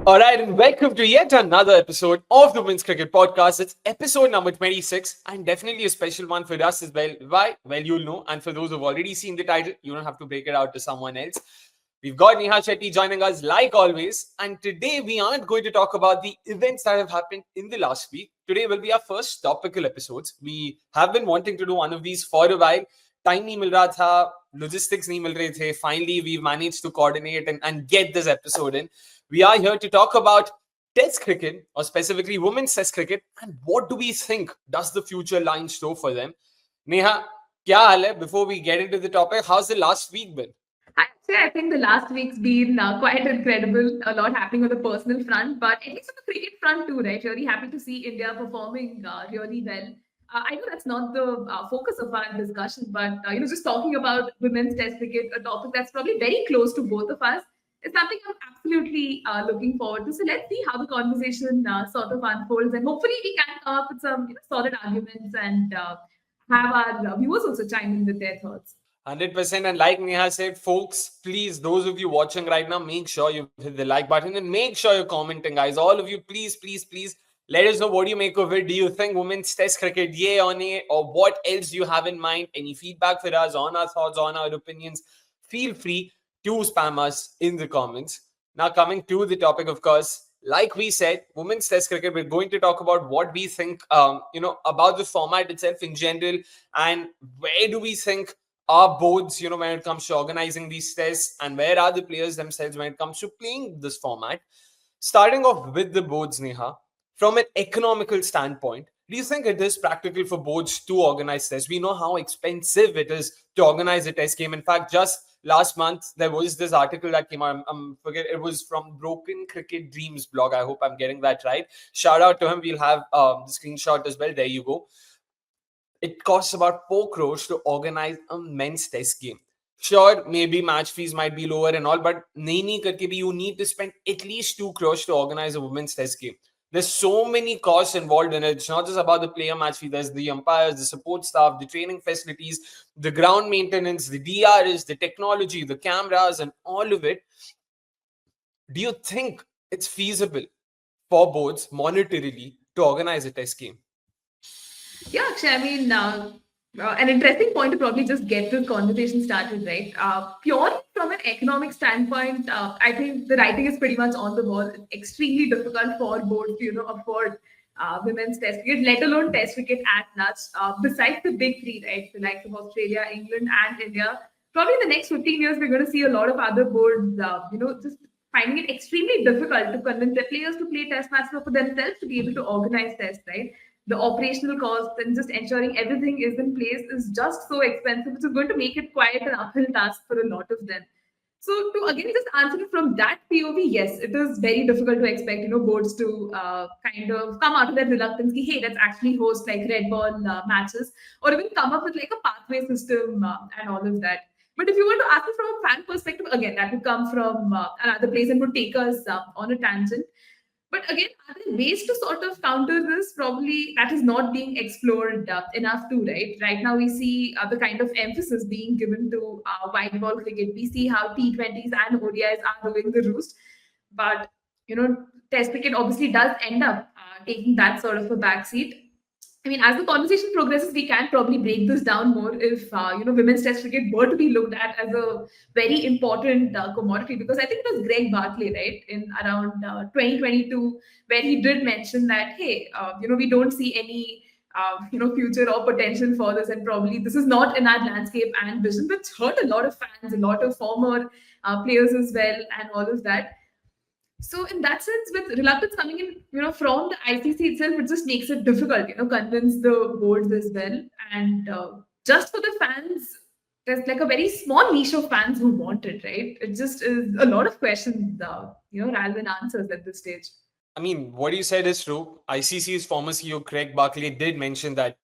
All right, and welcome to yet another episode of the Women's Cricket Podcast. It's episode number 26, and definitely a special one for us as well. Why? Well, you'll know. And for those who've already seen the title, you don't have to break it out to someone else. We've got Neha Shetty joining us like always. And today we aren't going to talk about the events that have happened in the last week. Today will be our first topical episodes. We have been wanting to do one of these for a while. Time nahi mil raha tha, logistics nahi mil rahe the. Finally, we've managed to coordinate and get this episode in. We are here to talk about Test cricket, or specifically women's Test cricket, and what do we think does the future lie in store for them? Neha, kya hal hai? Before we get into the topic, how's the last week been? Actually, I think the last week's been quite incredible. A lot happening on the personal front, but at least on the cricket front too, right? Really happy to see India performing really well. I know that's not the focus of our discussion, but just talking about women's Test cricket, a topic that's probably very close to both of us, is something I'm absolutely looking forward to. So let's see how the conversation sort of unfolds, and hopefully we can come up with some solid arguments and have our viewers also chime in with their thoughts. 100%. And like Neha said, folks, please, those of you watching right now, make sure you hit the like button and make sure you're commenting, guys. All of you, please, please, please, let us know what do you make of it. Do you think women's Test cricket, yay or nay, or what else do you have in mind? Any feedback for us on our thoughts, on our opinions? Feel free to spam us in the comments. Now, coming to the topic, of course, like we said, women's Test cricket, we're going to talk about what we think, about the format itself in general, and where do we think our boards, when it comes to organizing these tests, and where are the players themselves when it comes to playing this format. Starting off with the boards, Neha, from an economical standpoint, do you think it is practical for boards to organize tests? We know how expensive it is to organize a test game. In fact, just last month, there was this article that came out. Forget it was from Broken Cricket Dreams blog. I hope I'm getting that right. Shout out to him. We'll have the screenshot as well. There you go. It costs about 4 crores to organize a men's test game. Sure, maybe match fees might be lower and all, but nahi karke bhi you need to spend at least 2 crores to organize a women's test game. There's so many costs involved in it. It's not just about the player match fee. There's the umpires, the support staff, the training facilities, the ground maintenance, the DRs, the technology, the cameras, and all of it. Do you think it's feasible for boards monetarily to organize a test game? Yeah, Akshay, I mean, an interesting point to probably just get this conversation started, right? Purely from an economic standpoint, I think the writing is pretty much on the wall. It's extremely difficult for boards to, afford women's test cricket, let alone test cricket at large. Besides the big three, right? The likes of Australia, England, and India. Probably in the next 15 years, we're going to see a lot of other boards, just finding it extremely difficult to convince their players to play test matches or for themselves to be able to organize tests, right? The operational costs and just ensuring everything is in place is just so expensive, which is going to make it quite an uphill task for a lot of them. So to again just answer it from that POV, yes, it is very difficult to expect boards to kind of come out of that reluctance. Ki, hey, let's actually host like red ball matches, or even come up with like a pathway system and all of that. But if you were to ask it from a fan perspective, again, that would come from another place and would take us on a tangent. But again, are there ways to sort of counter this? Probably that is not being explored enough too, right? Right now, we see the kind of emphasis being given to white ball cricket. We see how T20s and ODIs are doing the roost. But, Test cricket obviously does end up taking that sort of a backseat. I mean, as the conversation progresses, we can probably break this down more if women's Test cricket were to be looked at as a very important commodity. Because I think it was Greg Bartley, right, in around 2022, where he did mention that, hey, we don't see any future or potential for this, and probably this is not in our landscape and vision, which hurt a lot of fans, a lot of former players as well, and all of that. So in that sense, with reluctance coming in, from the ICC itself, it just makes it difficult, convince the boards as well. And just for the fans, there's like a very small niche of fans who want it, right? It just is a lot of questions, rather than answers at this stage. I mean, what you said is true. ICC's former CEO Craig Barkley did mention that,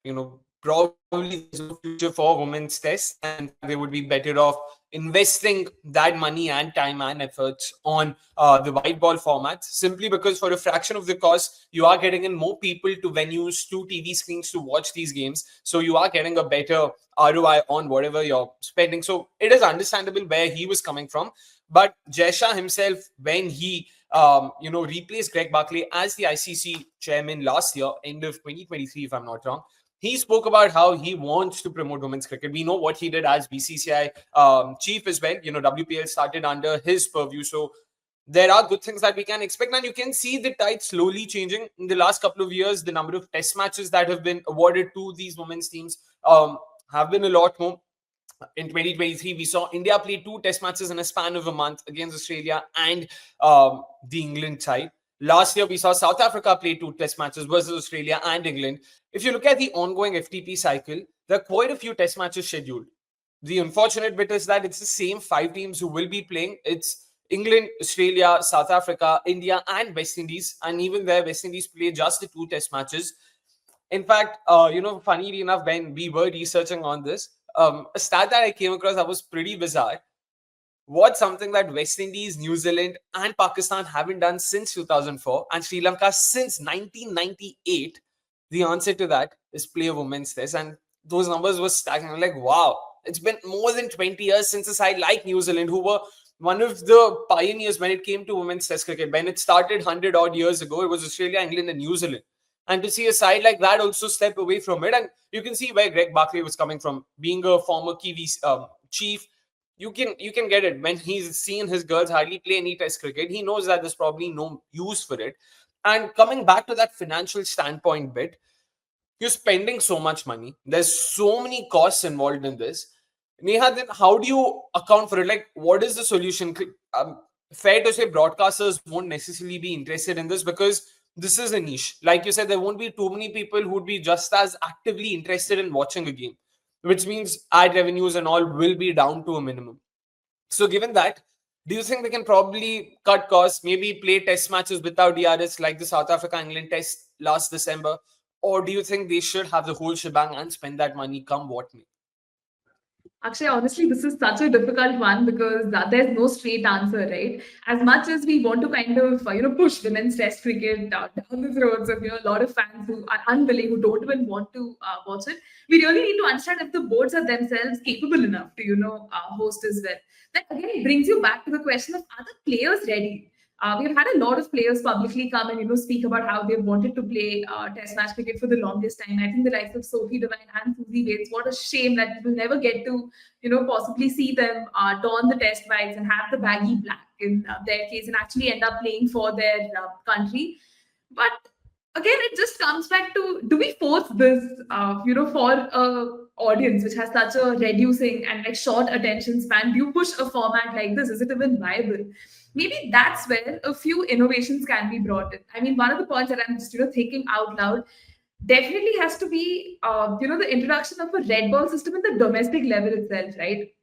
probably there's no future for women's tests, and in fact, they would be better off investing that money and time and efforts on the white ball formats, simply because for a fraction of the cost, you are getting in more people to venues, to TV screens to watch these games. So you are getting a better ROI on whatever you're spending. So it is understandable where he was coming from. But Jaisha himself, when he replaced Greg Barclay as the ICC chairman last year, end of 2023, if I'm not wrong. He spoke about how he wants to promote women's cricket. We know what he did as BCCI chief as well. WPL started under his purview. So there are good things that we can expect. And you can see the tide slowly changing in the last couple of years. The number of test matches that have been awarded to these women's teams have been a lot more. In 2023, we saw India play 2 test matches in a span of a month against Australia and the England side. Last year, we saw South Africa play 2 test matches versus Australia and England. If you look at the ongoing FTP cycle, there are quite a few test matches scheduled. The unfortunate bit is that it's the same 5 teams who will be playing. It's England, Australia, South Africa, India, and West Indies. And even there, West Indies play just the 2 test matches. In fact, funnily enough, when we were researching on this, a stat that I came across that was pretty bizarre. What's something that West Indies, New Zealand, and Pakistan haven't done since 2004 and Sri Lanka since 1998? The answer to that is play a women's test. And those numbers were staggering. I'm like, wow, it's been more than 20 years since a side like New Zealand, who were one of the pioneers when it came to women's test cricket. When it started 100 odd years ago, it was Australia, England, and New Zealand. And to see a side like that also step away from it, and you can see where Greg Barclay was coming from, being a former Kiwi chief. You can get it when he's seen his girls hardly play any test cricket. He knows that there's probably no use for it. And coming back to that financial standpoint bit, you're spending so much money. There's so many costs involved in this. Neha, then how do you account for it? Like, what is the solution? Fair to say broadcasters won't necessarily be interested in this because this is a niche. Like you said, there won't be too many people who would be just as actively interested in watching a game, which means ad revenues and all will be down to a minimum. So given that, do you think they can probably cut costs, maybe play test matches without DRS like the South Africa-England test last December? Or do you think they should have the whole shebang and spend that money come what may? Actually, honestly, this is such a difficult one because there's no straight answer, right? As much as we want to kind of, push women's test cricket down the throats of, a lot of fans who are unwilling, who don't even want to watch it, we really need to understand if the boards are themselves capable enough to, host as well. That again brings you back to the question of, are the players ready? We've had a lot of players publicly come and speak about how they wanted to play Test match cricket for the longest time. I think the likes of Sophie Devine and Susie Bates. What a shame that we will never get to possibly see them don the Test whites and have the baggy black in their case and actually end up playing for their country. But again, it just comes back to, do we force this for a audience which has such a reducing and like short attention span? Do you push a format like this? Is it even viable? Maybe that's where a few innovations can be brought in. I mean, one of the points that I'm just thinking out loud definitely has to be the introduction of a red ball system in the domestic level itself, right?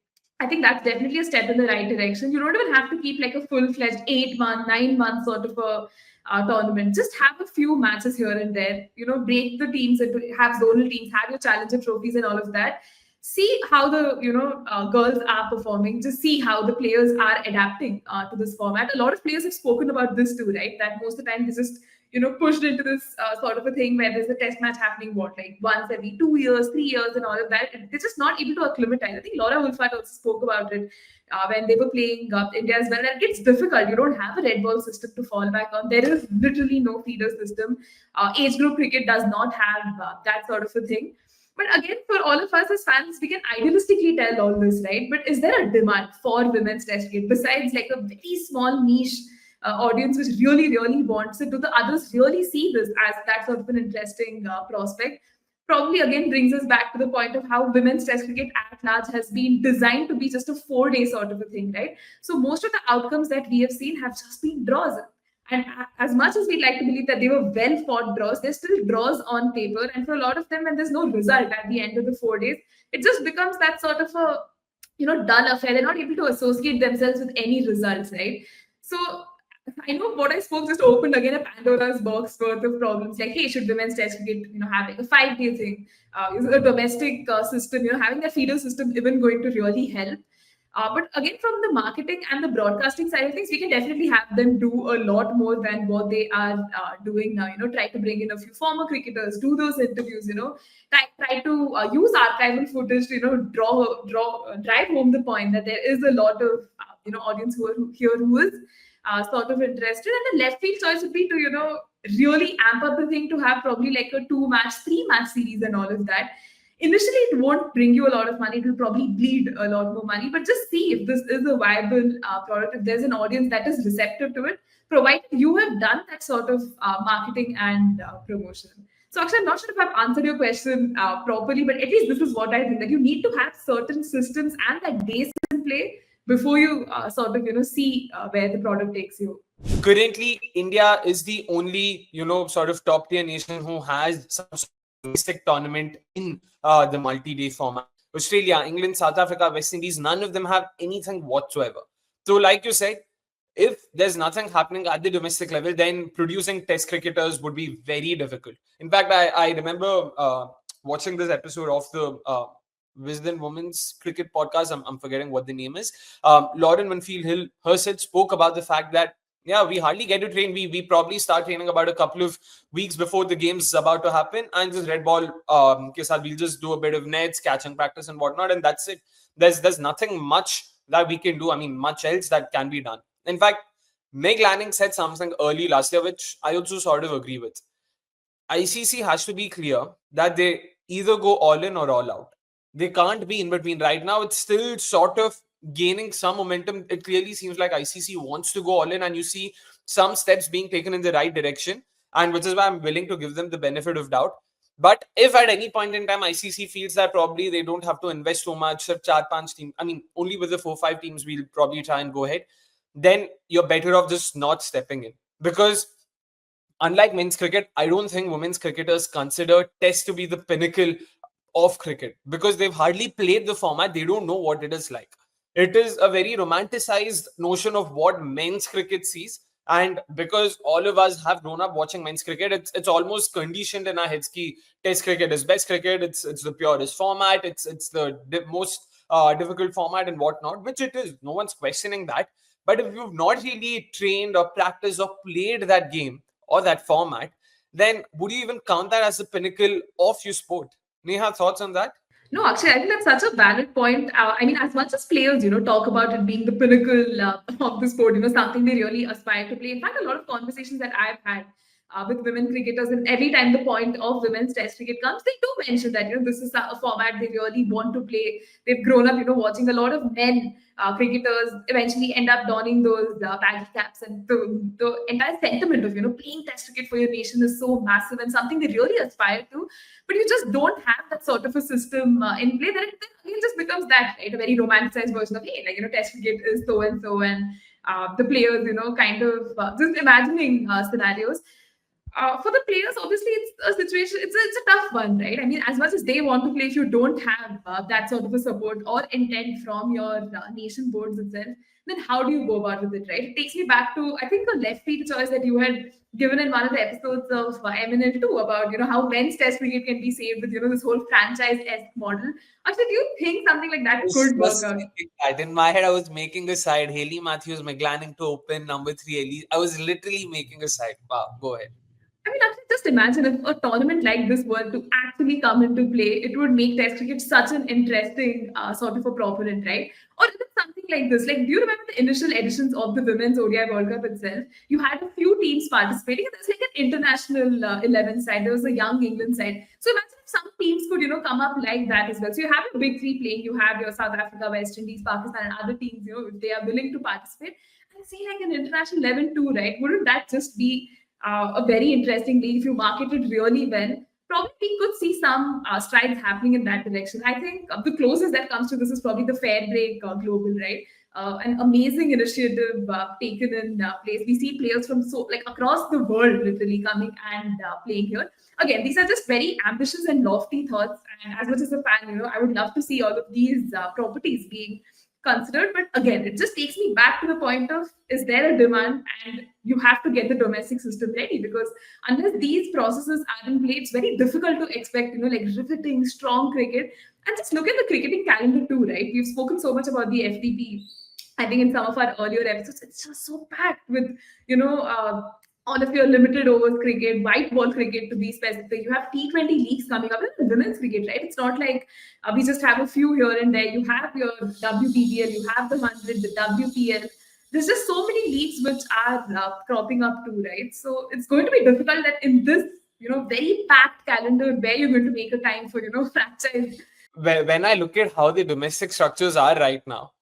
I think that's definitely a step in the right direction. You don't even have to keep like a full-fledged 8-month, 9-month sort of a tournament. Just have a few matches here and there. Break the teams into, have zonal teams, have your challenger trophies and all of that. See how the girls are performing. Just see how the players are adapting to this format. A lot of players have spoken about this too, right? That most of the time they just pushed into this sort of a thing where there's a test match happening like once every 2 years, 3 years, and all of that. And they're just not able to acclimatize. I think Laura Wolfart also spoke about it when they were playing India as well. And it gets difficult. You don't have a red ball system to fall back on. There is literally no feeder system. Age group cricket does not have that sort of a thing. But again, for all of us as fans, we can idealistically tell all this, right? But is there a demand for women's test cricket besides like a very small niche audience which really, really wants it? Do the others really see this as that sort of an interesting prospect? Probably again brings us back to the point of how women's test cricket at large has been designed to be just a 4-day sort of a thing, right? So most of the outcomes that we have seen have just been draws. And as much as we'd like to believe that they were well-fought draws, they're still draws on paper. And for a lot of them, when there's no result at the end of the 4 days, it just becomes that sort of a, dull affair. They're not able to associate themselves with any results, right? So I know what I spoke just opened again a Pandora's box worth of problems. Like, hey, should women's test cricket, have like a 5-day thing? Is a domestic system, having that feeder system even going to really help? But again, from the marketing and the broadcasting side of things, we can definitely have them do a lot more than what they are doing now. Try to bring in a few former cricketers, do those interviews. Try to use archival footage to drive home the point that there is a lot of audience who are here who is sort of interested. And the left field choice would be to, really amp up the thing to have probably like a 2 match, 3 match series and all of that. Initially, it won't bring you a lot of money. It will probably bleed a lot more money. But just see if this is a viable product, if there's an audience that is receptive to it, provided you have done that sort of marketing and promotion. So, actually, I'm not sure if I've answered your question properly, but at least this is what I think, that you need to have certain systems and that base in play before you sort of, see where the product takes you. Currently, India is the only, sort of top tier nation who has some sort of domestic tournament in the multi-day format. Australia, England, South Africa, West Indies, none of them have anything whatsoever. So, like you said, if there's nothing happening at the domestic level, then producing test cricketers would be very difficult. In fact, I remember watching this episode of the Wisden Women's Cricket podcast. I'm forgetting what the name is. Lauren Winfield Hill herself spoke about the fact that, yeah, we hardly get to train. We probably start training about a couple of weeks before the game's about to happen, and just red ball ke saath we'll just do a bit of nets, catching practice and whatnot, and that's it. There's nothing much that we can do. I mean, much else that can be done. In fact, Meg Lanning said something early last year, which I also sort of agree with. ICC has to be clear that they either go all in or all out. They can't be in between. Right now, it's still sort of gaining some momentum. It clearly seems like ICC wants to go all in, and you see some steps being taken in the right direction, and which is why I'm willing to give them the benefit of doubt. But if at any point in time ICC feels that probably they don't have to invest so much, if 4-5 teams, I mean, only with the 4-5 teams, we'll probably try and go ahead, then you're better off just not stepping in. Because unlike men's cricket, I don't think women's cricketers consider Test to be the pinnacle of cricket because they've hardly played the format. They don't know what it is like. It is a very romanticized notion of what men's cricket sees. And because all of us have grown up watching men's cricket, it's almost conditioned in our heads ki Test cricket is best cricket. It's the purest format. It's the most difficult format and whatnot, which it is. No one's questioning that. But if you've not really trained or practiced or played that game or that format, then would you even count that as the pinnacle of your sport? Neha, thoughts on that? No, actually, I think that's such a valid point. I mean, as much as players, talk about it being the pinnacle of the sport, something they really aspire to play. In fact, a lot of conversations that I've had with women cricketers, and every time the point of women's test cricket comes, they do mention that, this is a format they really want to play. They've grown up, watching a lot of men cricketers eventually end up donning those baggy caps, and the entire sentiment of, playing test cricket for your nation is so massive and something they really aspire to, but you just don't have that sort of a system in play. Then again just becomes that, right, a very romanticized version of, hey, like, test cricket is so and so, and the players, kind of just imagining scenarios. For the players, obviously, it's a situation. It's a tough one, right? I mean, as much as they want to play, if you don't have that sort of a support or intent from your nation boards itself, then how do you go about with it, right? It takes me back to, I think, the left field choice that you had given in one of the episodes of MNL too, about how men's test cricket can be saved with this whole franchise-esque model. Actually, do you think something like I that was could work just out? thinking that. In my head, I was making a side. Haley Matthews, McGlanning to open, number 3, Ellie. I was literally making a side. Wow, go ahead. I mean, actually, just imagine if a tournament like this were to actually come into play, it would make Test cricket such an interesting sort of a proponent, right? Or even something like this. Like, do you remember the initial editions of the Women's ODI World Cup itself? You had a few teams participating. There's like an international 11 side. There was a young England side. So imagine if some teams could, come up like that as well. So you have your big three playing. You have your South Africa, West Indies, Pakistan, and other teams. If they are willing to participate, and see like an international 11 too, right? Wouldn't that just be a very interesting league if you market it really well? Probably we could see some strides happening in that direction. I think the closest that comes to this is probably the Fair Break Global, right? An amazing initiative taken in place. We see players from so like across the world literally coming and playing here. Again, these are just very ambitious and lofty thoughts. And as much as a fan, I would love to see all of these properties being considered. But again, it just takes me back to the point of, is there a demand, and you have to get the domestic system ready, because unless these processes are in play, it's very difficult to expect like riveting strong cricket. And just look at the cricketing calendar too, right? We've spoken so much about the FDP, I think, in some of our earlier episodes. It's just so packed with all of your limited overs cricket, white ball cricket to be specific. You have T20 leagues coming up in women's cricket, right? It's not like we just have a few here and there. You have your WPBL, you have the 100, the WPL. there's just so many leagues which are cropping up too, right? So it's going to be difficult that in this, very packed calendar, where you're going to make a time for, franchise. When I look at how the domestic structures are right now,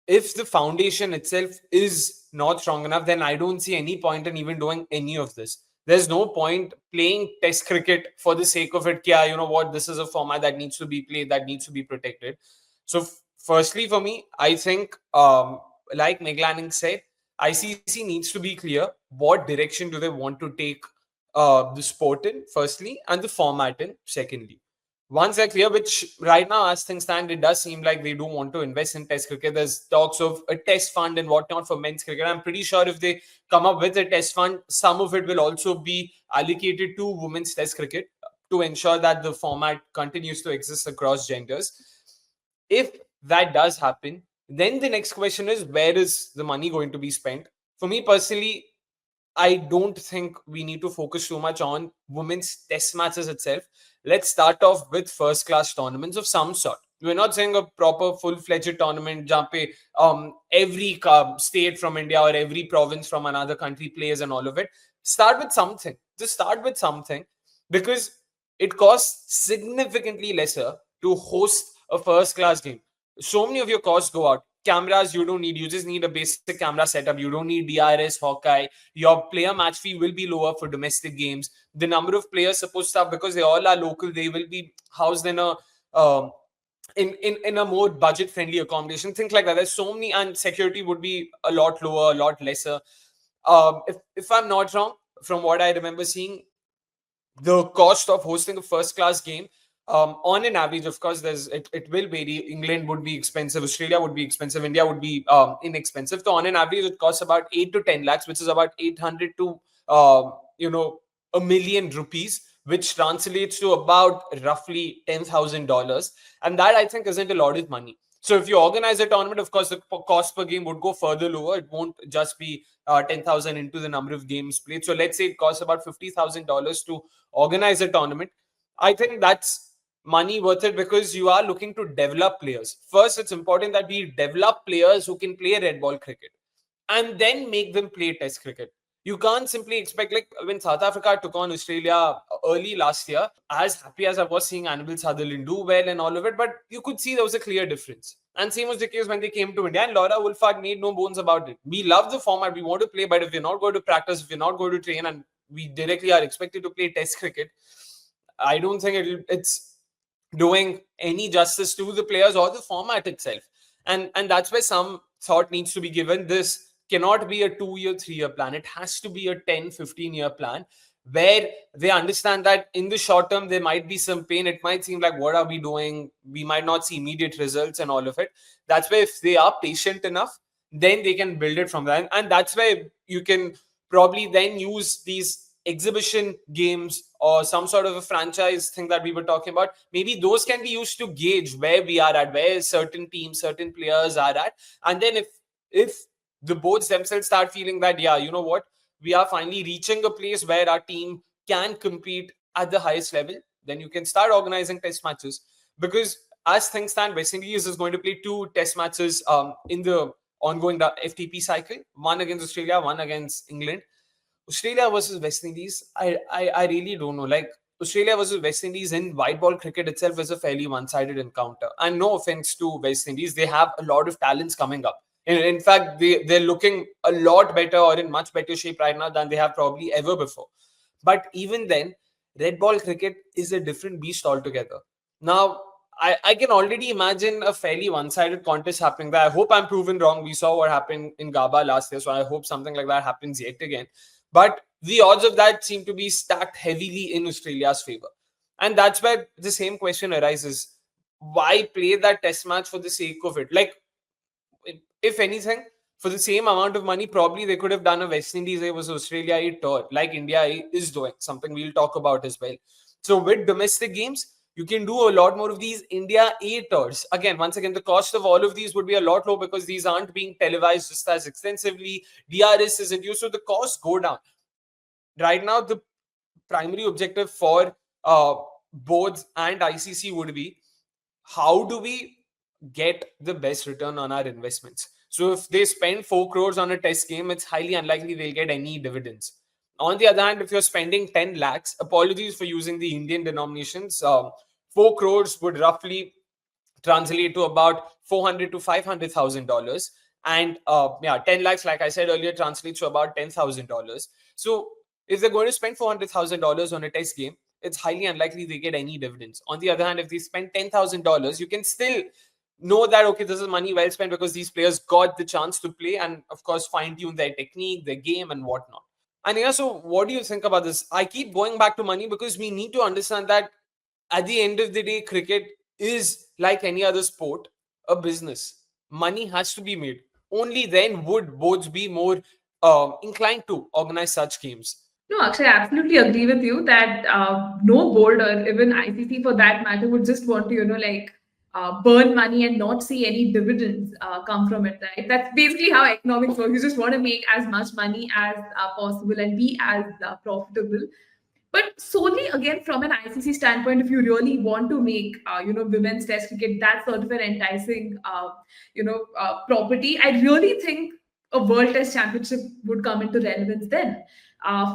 if the foundation itself is not strong enough, then I don't see any point in even doing any of this. There's no point playing test cricket for the sake of it. Yeah, you know what? This is a format that needs to be played, that needs to be protected. So, firstly, for me, I think, like Meg Lanning said, ICC needs to be clear what direction do they want to take the sport in, firstly, and the format in, secondly. Once they're clear, which right now, as things stand, it does seem like they do want to invest in test cricket. There's talks of a test fund and whatnot for men's cricket. I'm pretty sure if they come up with a test fund, some of it will also be allocated to women's test cricket to ensure that the format continues to exist across genders. If that does happen, then the next question is, where is the money going to be spent? For me personally, I don't think we need to focus too much on women's test matches itself. Let's start off with first class tournaments of some sort. We're not saying a proper full fledged tournament, jump every state from India or every province from another country plays and all of it. Start with something. Just start with something, because it costs significantly lesser to host a first class game. So many of your costs go out. Cameras, you don't need. You just need a basic camera setup. You don't need DRS, Hawkeye. Your player match fee will be lower for domestic games. The number of players supposed to have, because they all are local, they will be housed in a um, in a more budget friendly accommodation, things like that. There's so many, and security would be a lot lower, a lot lesser. If I'm not wrong, from what I remember seeing, the cost of hosting a first class game, on an average, of course, it will vary. England would be expensive, Australia would be expensive, India would be inexpensive. So on an average, it costs about 8 to 10 lakhs, which is about 800 to a million rupees, which translates to about roughly $10,000. And that, I think, isn't a lot of money. So if you organize a tournament, of course, the cost per game would go further lower. It won't just be 10,000 into the number of games played. So let's say it costs about $50,000 to organize a tournament. I think that's money worth it, because you are looking to develop players. First, it's important that we develop players who can play red ball cricket, and then make them play test cricket. You can't simply expect, like when South Africa took on Australia early last year, as happy as I was seeing Anvil Sutherland do well and all of it, but you could see there was a clear difference. And same was the case when they came to India, and Laura Wolfhard made no bones about it. We love the format, we want to play, but if we're not going to practice, if we're not going to train, and we directly are expected to play test cricket, I don't think it's doing any justice to the players or the format itself. And that's why some thought needs to be given. This cannot be a 2 year, 3 year plan. It has to be a 10, 15 year plan, where they understand that in the short term, there might be some pain. It might seem like, what are we doing? We might not see immediate results and all of it. That's why if they are patient enough, then they can build it from there. And that's why you can probably then use these exhibition games or some sort of a franchise thing that we were talking about. Maybe those can be used to gauge where we are at, where certain teams, certain players are at. And then if the boards themselves start feeling that, yeah, you know what, we are finally reaching a place where our team can compete at the highest level, then you can start organizing test matches. Because as things stand, West Indies is going to play 2 test matches in the ongoing FTP cycle, one against Australia, one against England. Australia versus West Indies, I really don't know. Like, Australia versus West Indies in white ball cricket itself is a fairly one-sided encounter. And no offense to West Indies, they have a lot of talents coming up. In fact, they're looking a lot better, or in much better shape right now than they have probably ever before. But even then, red ball cricket is a different beast altogether. Now, I can already imagine a fairly one-sided contest happening there. I hope I'm proven wrong. We saw what happened in Gaba last year, so I hope something like that happens yet again. But the odds of that seem to be stacked heavily in Australia's favor. And that's where the same question arises. Why play that test match for the sake of it? Like, if anything, for the same amount of money, probably they could have done a West Indies A versus Australia A tour, like India A is doing, something we'll talk about as well. So with domestic games, you can do a lot more of these India A tours. Again, once again, the cost of all of these would be a lot low, because these aren't being televised just as extensively. DRS isn't used, so the costs go down. Right now, the primary objective for boards and ICC would be, how do we get the best return on our investments? So if they spend 4 crores on a test game, it's highly unlikely they'll get any dividends. On the other hand, if you're spending 10 lakhs, apologies for using the Indian denominations, 4 crores would roughly translate to about 400 to $500,000. And yeah, 10 lakhs, like I said earlier, translates to about $10,000. So if they're going to spend $400,000 on a test game, it's highly unlikely they get any dividends. On the other hand, if they spend $10,000, you can still know that, okay, this is money well spent because these players got the chance to play and, of course, fine tune their technique, their game, and whatnot. And yeah, so what do you think about this? I keep going back to money because we need to understand that at the end of the day, cricket is like any other sport, a business. Money has to be made. Only then would boards be more inclined to organize such games. No, actually, I absolutely agree with you that no board or even ICC for that matter would just want to, burn money and not see any dividends come from it, right? That's basically how economics works. You just want to make as much money as possible and be as profitable. But solely again from an ICC standpoint, if you really want to make women's test cricket that sort of an enticing property, I really think a World Test Championship would come into relevance then.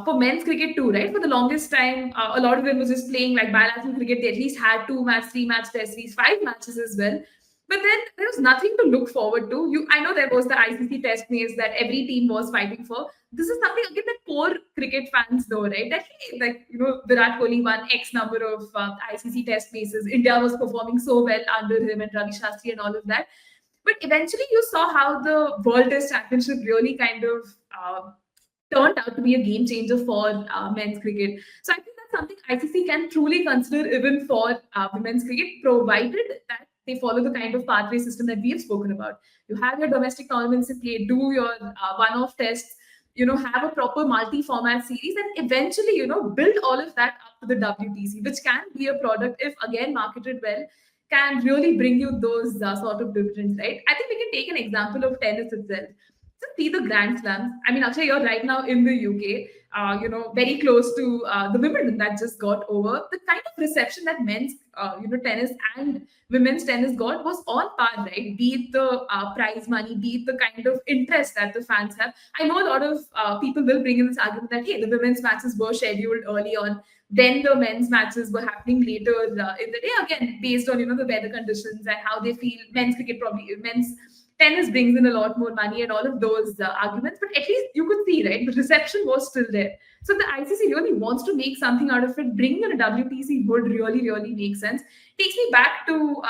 For men's cricket too, right? For the longest time, a lot of them was just playing like bilateral cricket. They at least had 2 match, 3 match test series, 5 matches as well. But then there was nothing to look forward to. I know there was the ICC test match that every team was fighting for. This is something again that core cricket fans know, right? That hey, like Virat Kohli won X number of ICC test matches. India was performing so well under him and Ravi Shastri and all of that. But eventually, you saw how the World Test Championship really kind of turned out to be a game changer for men's cricket. So I think that's something ICC can truly consider even for women's cricket, provided that they follow the kind of pathway system that we have spoken about. You have your domestic tournaments in play, do your one-off tests, have a proper multi-format series, and eventually, build all of that up to the WTC, which can be a product if again marketed well, can really bring you those sort of dividends, right? I think we can take an example of tennis itself. So see the Grand Slams. I mean, Akshay, you're right now in the UK, very close to the Wimbledon that just got over. The kind of reception that men's, tennis and women's tennis got was on par, right? Be it the prize money, be it the kind of interest that the fans have. I know a lot of people will bring in this argument that, hey, the women's matches were scheduled early on. Then the men's matches were happening later in the day, again, based on, the weather conditions and how they feel. Men's cricket probably, men's tennis brings in a lot more money and all of those arguments, but at least you could see, right, the reception was still there. So the ICC really wants to make something out of it. Bringing in a WTC would really, really make sense. Takes me back to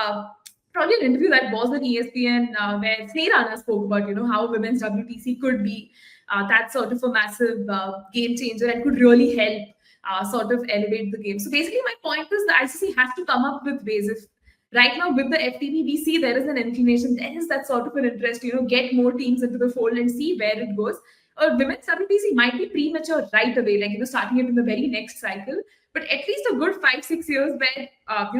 probably an interview that was on ESPN where Sneha spoke about, how women's WTC could be that sort of a massive game changer and could really help sort of elevate the game. So basically, my point is the ICC has to come up with ways. If right now with the FTP, we see there is an inclination, there is that sort of an interest, get more teams into the fold and see where it goes. Women's WTC might be premature right away, like, starting it in the very next cycle. But at least a good 5-6 years where,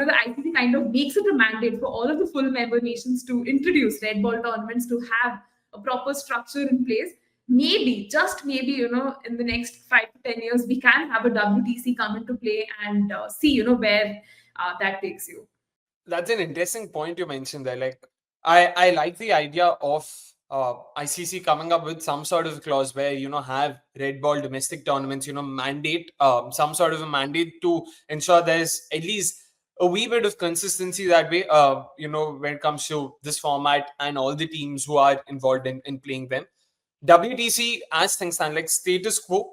the ICC kind of makes it a mandate for all of the full member nations to introduce red ball tournaments, to have a proper structure in place. Maybe, just maybe, in the next 5 to 10 years, we can have a WTC come into play and see, where that takes you. That's an interesting point you mentioned there. Like, I like the idea of ICC coming up with some sort of clause where, have red ball domestic tournaments, mandate some sort of a mandate to ensure there's at least a wee bit of consistency that way, when it comes to this format and all the teams who are involved in playing them. WTC, as things stand, like status quo,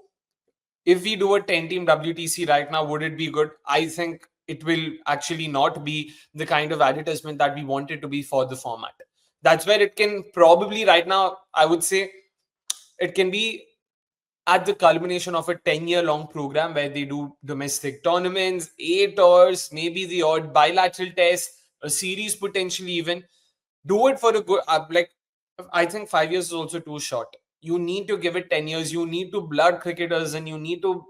if we do a 10-team WTC right now, would it be good? I think it will actually not be the kind of advertisement that we want it to be for the format. That's where it can probably right now, I would say, it can be at the culmination of a 10-year long program where they do domestic tournaments, 8 hours, maybe the odd bilateral test, a series potentially even. Do it for a good, I think 5 years is also too short. You need to give it 10 years. You need to blood cricketers and you need to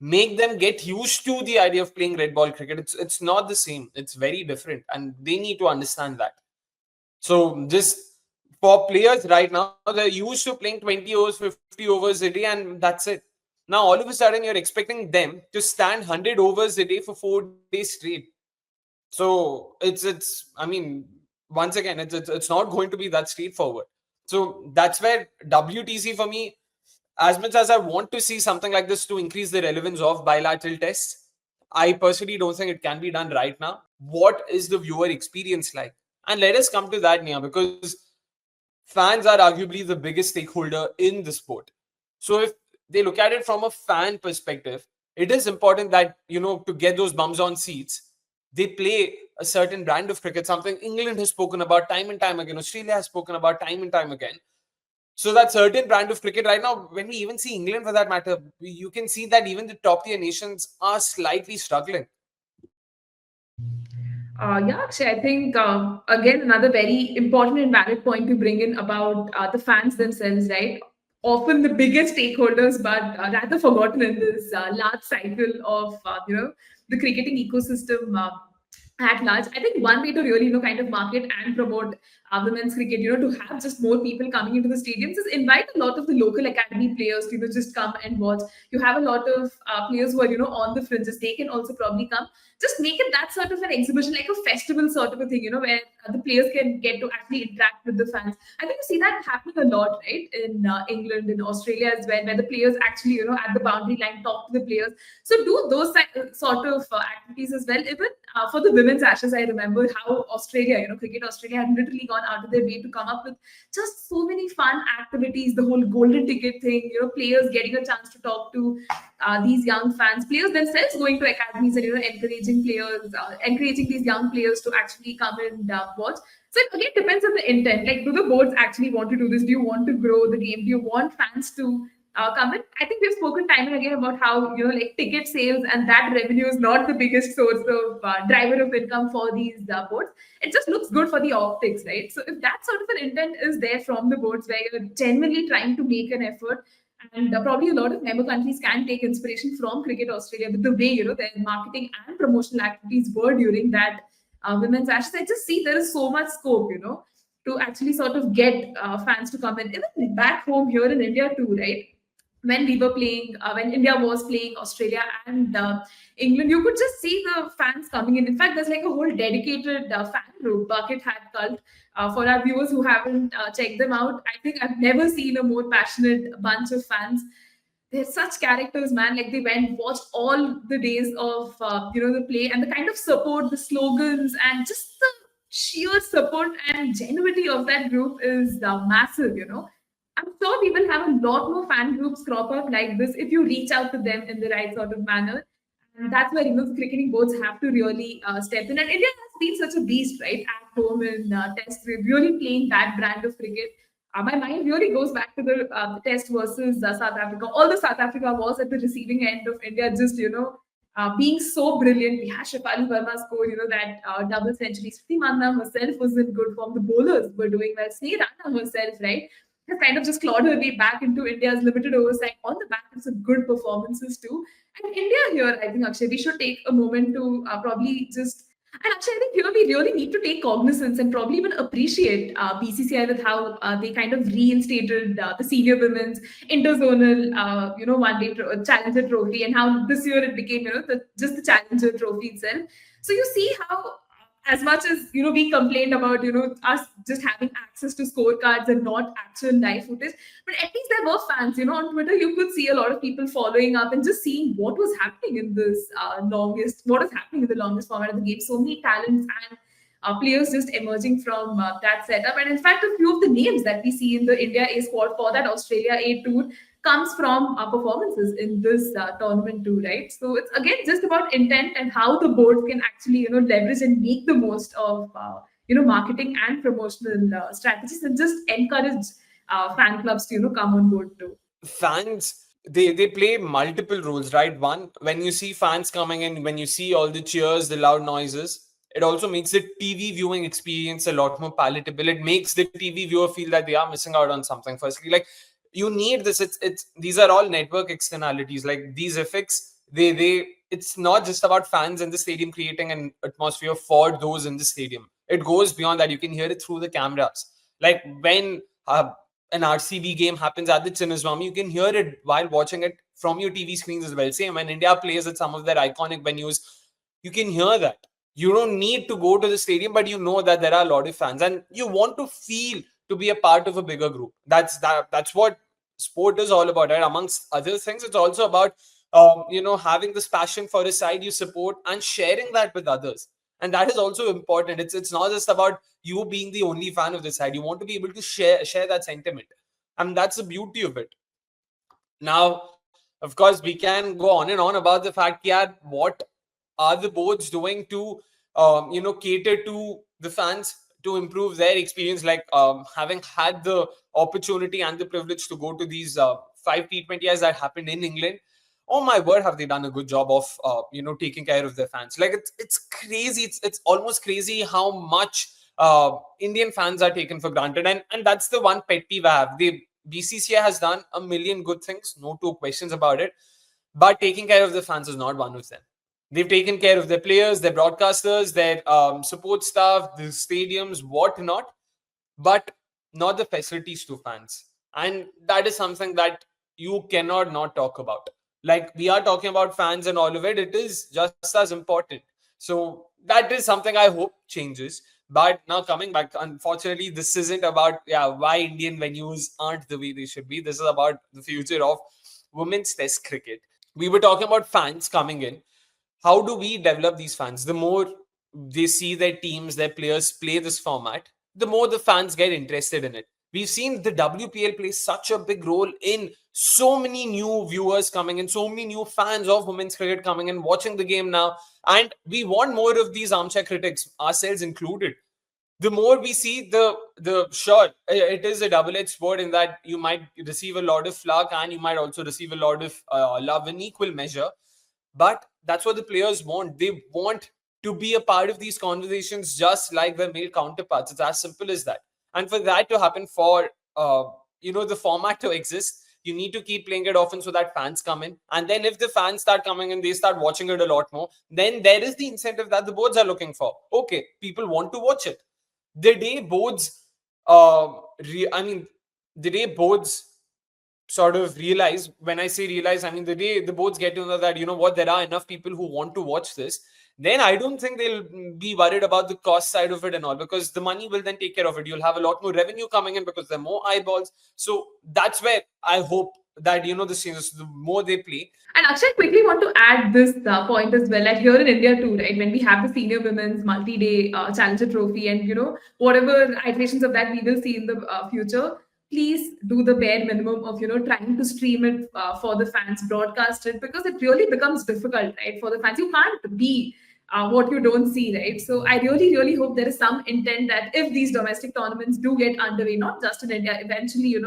make them get used to the idea of playing red ball cricket. It's not the same. It's very different. And they need to understand that. So just for players right now, they're used to playing 20 overs, 50 overs a day, and that's it. Now, all of a sudden, you're expecting them to stand 100 overs a day for 4 days straight. So it's I mean, once again, it's not going to be that straightforward. So that's where WTC for me, as much as I want to see something like this to increase the relevance of bilateral tests, I personally don't think it can be done right now. What is the viewer experience like? And let us come to that, Nia, because fans are arguably the biggest stakeholder in the sport. So if they look at it from a fan perspective, it is important that, to get those bums on seats, they play a certain brand of cricket, something England has spoken about time and time again, Australia has spoken about time and time again. So that certain brand of cricket right now, when we even see England for that matter, you can see that even the top tier nations are slightly struggling. Yeah, Akshay, I think again another very important and valid point to bring in about the fans themselves, right? Often the biggest stakeholders, but rather forgotten in this large cycle of the cricketing ecosystem at large. I think one way to really kind of market and promote women's cricket, to have just more people coming into the stadiums is invite a lot of the local academy players to just come and watch. You have a lot of players who are on the fringes. They can also probably come, just make it that sort of an exhibition, like a festival sort of a thing, where the players can get to actually interact with the fans. I think you see that happening a lot, right, in England, in Australia as well, where the players actually, at the boundary line talk to the players. So do those sort of activities as well. Even for the women's Ashes, I remember how Australia, Cricket Australia had literally gone out of their way to come up with just so many fun activities, the whole golden ticket thing, players getting a chance to talk to these young fans, players themselves going to academies and encouraging players, encouraging these young players to actually come and watch. So it again depends on the intent. Like, do the boards actually want to do this? Do you want to grow the game? Do you want fans to come in? I think we've spoken time and again about how like ticket sales and that revenue is not the biggest source of driver of income for these boards. It just looks good for the optics, right? So if that sort of an intent is there from the boards, where you're genuinely trying to make an effort, and probably a lot of member countries can take inspiration from Cricket Australia with the way their marketing and promotional activities were during that women's Ashes. I just see there is so much scope, to actually sort of get fans to come in. Even back home here in India too, right? When we were playing, when India was playing Australia and England, you could just see the fans coming in. In fact, there's like a whole dedicated fan group, Bucket Hat Cult. For our viewers who haven't checked them out, I think I've never seen a more passionate bunch of fans. They're such characters, man. Like, they went, watched all the days of the play, and the kind of support, the slogans, and just the sheer support and genuinity of that group is massive. I'm sure we will have a lot more fan groups crop up like this if you reach out to them in the right sort of manner. And that's where the cricketing boards have to really step in. And India has been such a beast, right? At home in Test, we're really playing that brand of cricket. My mind really goes back to the Test versus South Africa. Although South Africa was at the receiving end of India, just being so brilliant. We had Shefali Verma score, that double century. Smriti Mandana herself was in good form. The bowlers were doing well. Sneha Rana herself, right, has kind of just clawed her way back into India's limited oversight on the back of some good performances too. And India here, I think, Akshay, we should take a moment to probably just. And actually, I think here we really need to take cognizance and probably even appreciate BCCI with how they kind of reinstated the senior women's interzonal, one day challenger trophy, and how this year it became, just the challenger trophy itself. So you see how, as much as we complained about us just having access to scorecards and not actual live footage, but at least there were fans on Twitter. You could see a lot of people following up and just seeing what was happening in this what is happening in the longest format of the game. So many talents and players just emerging from that setup. And in fact, a few of the names that we see in the India A squad for that Australia A tour comes from performances in this tournament too, right? So it's again just about intent and how the board can actually leverage and make the most of marketing and promotional strategies, and just encourage fan clubs to come on board too. Fans, they play multiple roles, right? One, when you see fans coming in, when you see all the cheers, the loud noises, it also makes the TV viewing experience a lot more palatable. It makes the TV viewer feel that they are missing out on something. Firstly, like, you need this. It's these are all network externalities. Like, these effects, they it's not just about fans in the stadium creating an atmosphere for those in the stadium. It goes beyond that. You can hear it through the cameras. Like, when an RCB game happens at the Chinnaswamy, you can hear it while watching it from your TV screens as well. Same when India plays at some of their iconic venues, you can hear that. You don't need to go to the stadium, but you know that there are a lot of fans, and you want to feel to be a part of a bigger group. That's what sport is all about, right? Amongst other things, it's also about having this passion for a side you support and sharing that with others. And that is also important. It's not just about you being the only fan of the side. You want to be able to share that sentiment, and that's the beauty of it. Now, of course, we can go on and on about the fact, yeah, what are the boards doing to, cater to the fans to improve their experience? Like having had the opportunity and the privilege to go to these five T20s that happened in England. Oh my word, have they done a good job of taking care of their fans? Like it's crazy. It's almost crazy how much Indian fans are taken for granted, and that's the one pet peeve I have. The BCCI has done a million good things, no two questions about it, but taking care of the fans is not one of them. They've taken care of their players, their broadcasters, their support staff, the stadiums, whatnot, but not the facilities to fans. And that is something that you cannot not talk about. Like we are talking about fans and all of it, it is just as important. So that is something I hope changes. But now coming back, unfortunately, this isn't about why Indian venues aren't the way they should be. This is about the future of women's test cricket. We were talking about fans coming in. How do we develop these fans? The more they see their teams, their players play this format, the more the fans get interested in it. We've seen the WPL play such a big role in so many new viewers coming in, so many new fans of women's cricket coming in, watching the game now. And we want more of these armchair critics, ourselves included. The more we see, the sure, it is a double-edged sword in that you might receive a lot of flack and you might also receive a lot of love in equal measure. But that's what the players want. They want to be a part of these conversations just like their male counterparts. It's as simple as that. And for that to happen, for the format to exist, you need to keep playing it often so that fans come in. And then if the fans start coming in, they start watching it a lot more, then there is the incentive that the boards are looking for. Okay, people want to watch it. The day boards I mean, the day boards sort of realize, when I say realize, I mean the day the boards get to know that, what, there are enough people who want to watch this, then I don't think they'll be worried about the cost side of it and all, because the money will then take care of it. You'll have a lot more revenue coming in because there are more eyeballs. So that's where I hope that, the more they play. And Akshay, quickly want to add this point as well. Like here in India too, right? When we have the senior women's multi-day Challenger Trophy, and whatever iterations of that we will see in the future, please do the bare minimum of trying to stream it for the fans, broadcast it, because it really becomes difficult, right? For the fans, you can't be what you don't see, right? So I really, really hope there is some intent that if these domestic tournaments do get underway, not just in India, eventually,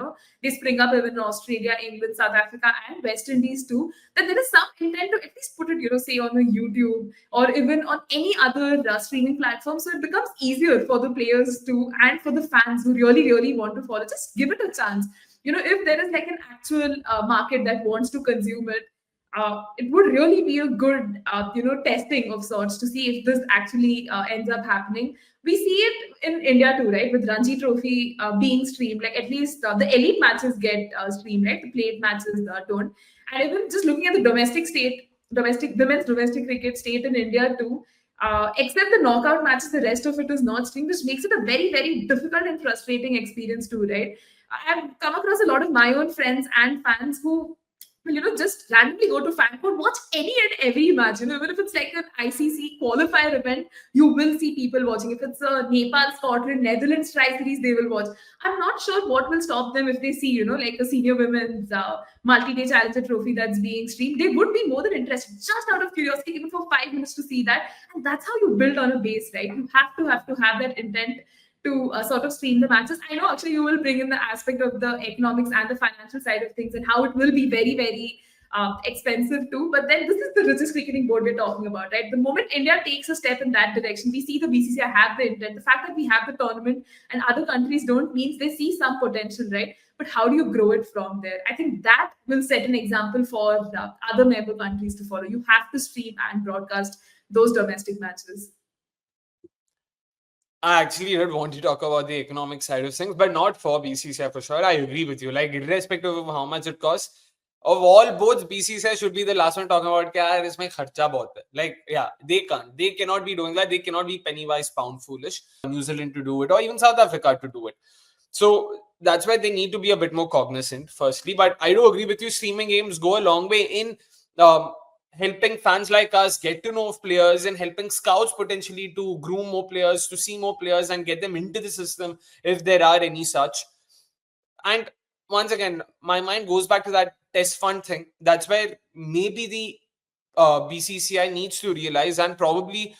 they spring up even in Australia, England, South Africa, and West Indies too, that there is some intent to at least put it, say on the YouTube or even on any other streaming platform. So it becomes easier for the players to, and for the fans who really, really want to follow, just give it a chance. If there is like an actual market that wants to consume it, it would really be a good, testing of sorts to see if this actually ends up happening. We see it in India too, right? With Ranji Trophy being streamed, like at least the elite matches get streamed, right? The plate matches don't. And even just looking at the women's domestic cricket state in India too, except the knockout matches, the rest of it is not streamed, which makes it a very, very difficult and frustrating experience too, right? I've come across a lot of my own friends and fans who just randomly go to FanCode, watch any and every match. Even if it's like an ICC qualifier event, you will see people watching. If it's a Nepal, Scotland, Netherlands tri series, they will watch. I'm not sure what will stop them if they see, like a senior women's multi-day challenger trophy that's being streamed. They would be more than interested, just out of curiosity, even for 5 minutes to see that. And that's how you build on a base, right? You have that intent to sort of stream the matches. I know actually you will bring in the aspect of the economics and the financial side of things and how it will be very, very expensive too. But then this is the richest cricketing board we're talking about, right? The moment India takes a step in that direction, we see the BCCI have the intent. The fact that we have the tournament and other countries don't means they see some potential, right? But how do you grow it from there? I think that will set an example for other member countries to follow. You have to stream and broadcast those domestic matches. I actually did want to talk about the economic side of things, but not for BCCI for sure. I agree with you. Like, irrespective of how much it costs, of all boards, BCCI should be the last one talking about that isme kharcha bahut hai. Like, yeah, they cannot be doing that. They cannot be penny wise, pound foolish. New Zealand to do it, or even South Africa to do it. So that's why they need to be a bit more cognizant, firstly. But I do agree with you, streaming games go a long way in um, helping fans like us get to know of players and helping scouts potentially to groom more players, to see more players and get them into the system if there are any such. And once again, my mind goes back to that test fund thing. That's where maybe the BCCI needs to realize and probably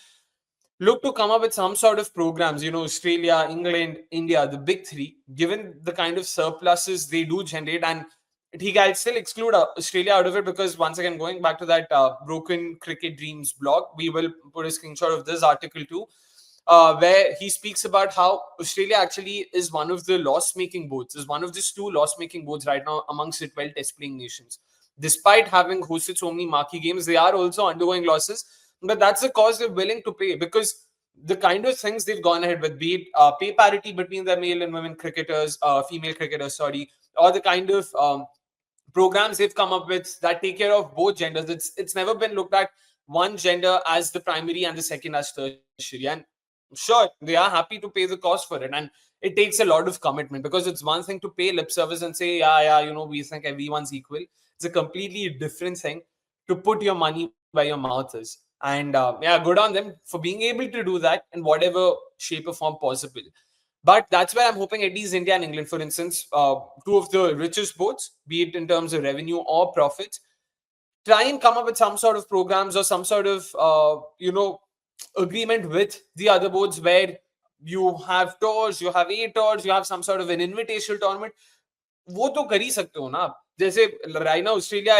look to come up with some sort of programs, Australia, England, India, the big three, given the kind of surpluses they do generate. And I'll still exclude Australia out of it because, once again, going back to that Broken Cricket Dreams blog, we will put a screenshot of this article too, where he speaks about how Australia actually is one of the loss-making boards, is one of just two loss-making boards right now amongst the 12 test-playing nations. Despite having hosted so many marquee games, they are also undergoing losses. But that's the cost they're willing to pay because the kind of things they've gone ahead with, be it pay parity between the male and women cricketers, female cricketers, sorry, or the kind of programs they've come up with that take care of both genders. It's never been looked at one gender as the primary and the second as tertiary. And sure, they are happy to pay the cost for it. And it takes a lot of commitment because it's one thing to pay lip service and say, yeah, we think everyone's equal. It's a completely different thing to put your money where your mouth is. And yeah, good on them for being able to do that in whatever shape or form possible. But that's where I'm hoping at least India and England, for instance, two of the richest boards, be it in terms of revenue or profits, try and come up with some sort of programs or some sort of, agreement with the other boards where you have tours, you have A tours, you have some sort of an invitational tournament. वो तो कर ही सकते हो ना आप. जैसे right now Australia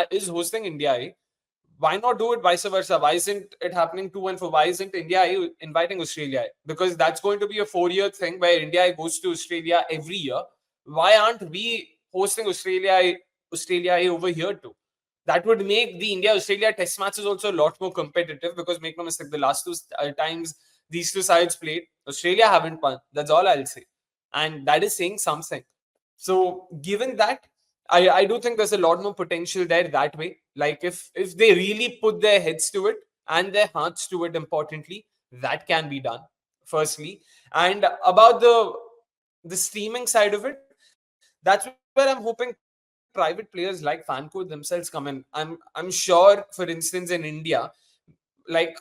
is hosting India A. Why not do it vice versa? Why isn't it happening to and for? Why isn't India inviting Australia? Because that's going to be a 4-year thing where India goes to Australia every year. Why aren't we hosting Australia over here too? That would make the India Australia test matches also a lot more competitive because make no mistake, the last two times these two sides played, Australia haven't won. That's all I'll say. And that is saying something. So given that, I do think there's a lot more potential there that way. Like if they really put their heads to it and their hearts to it, importantly, that can be done. Firstly, and about the streaming side of it, that's where I'm hoping private players like Fanco themselves come in. I'm sure, for instance, in India, like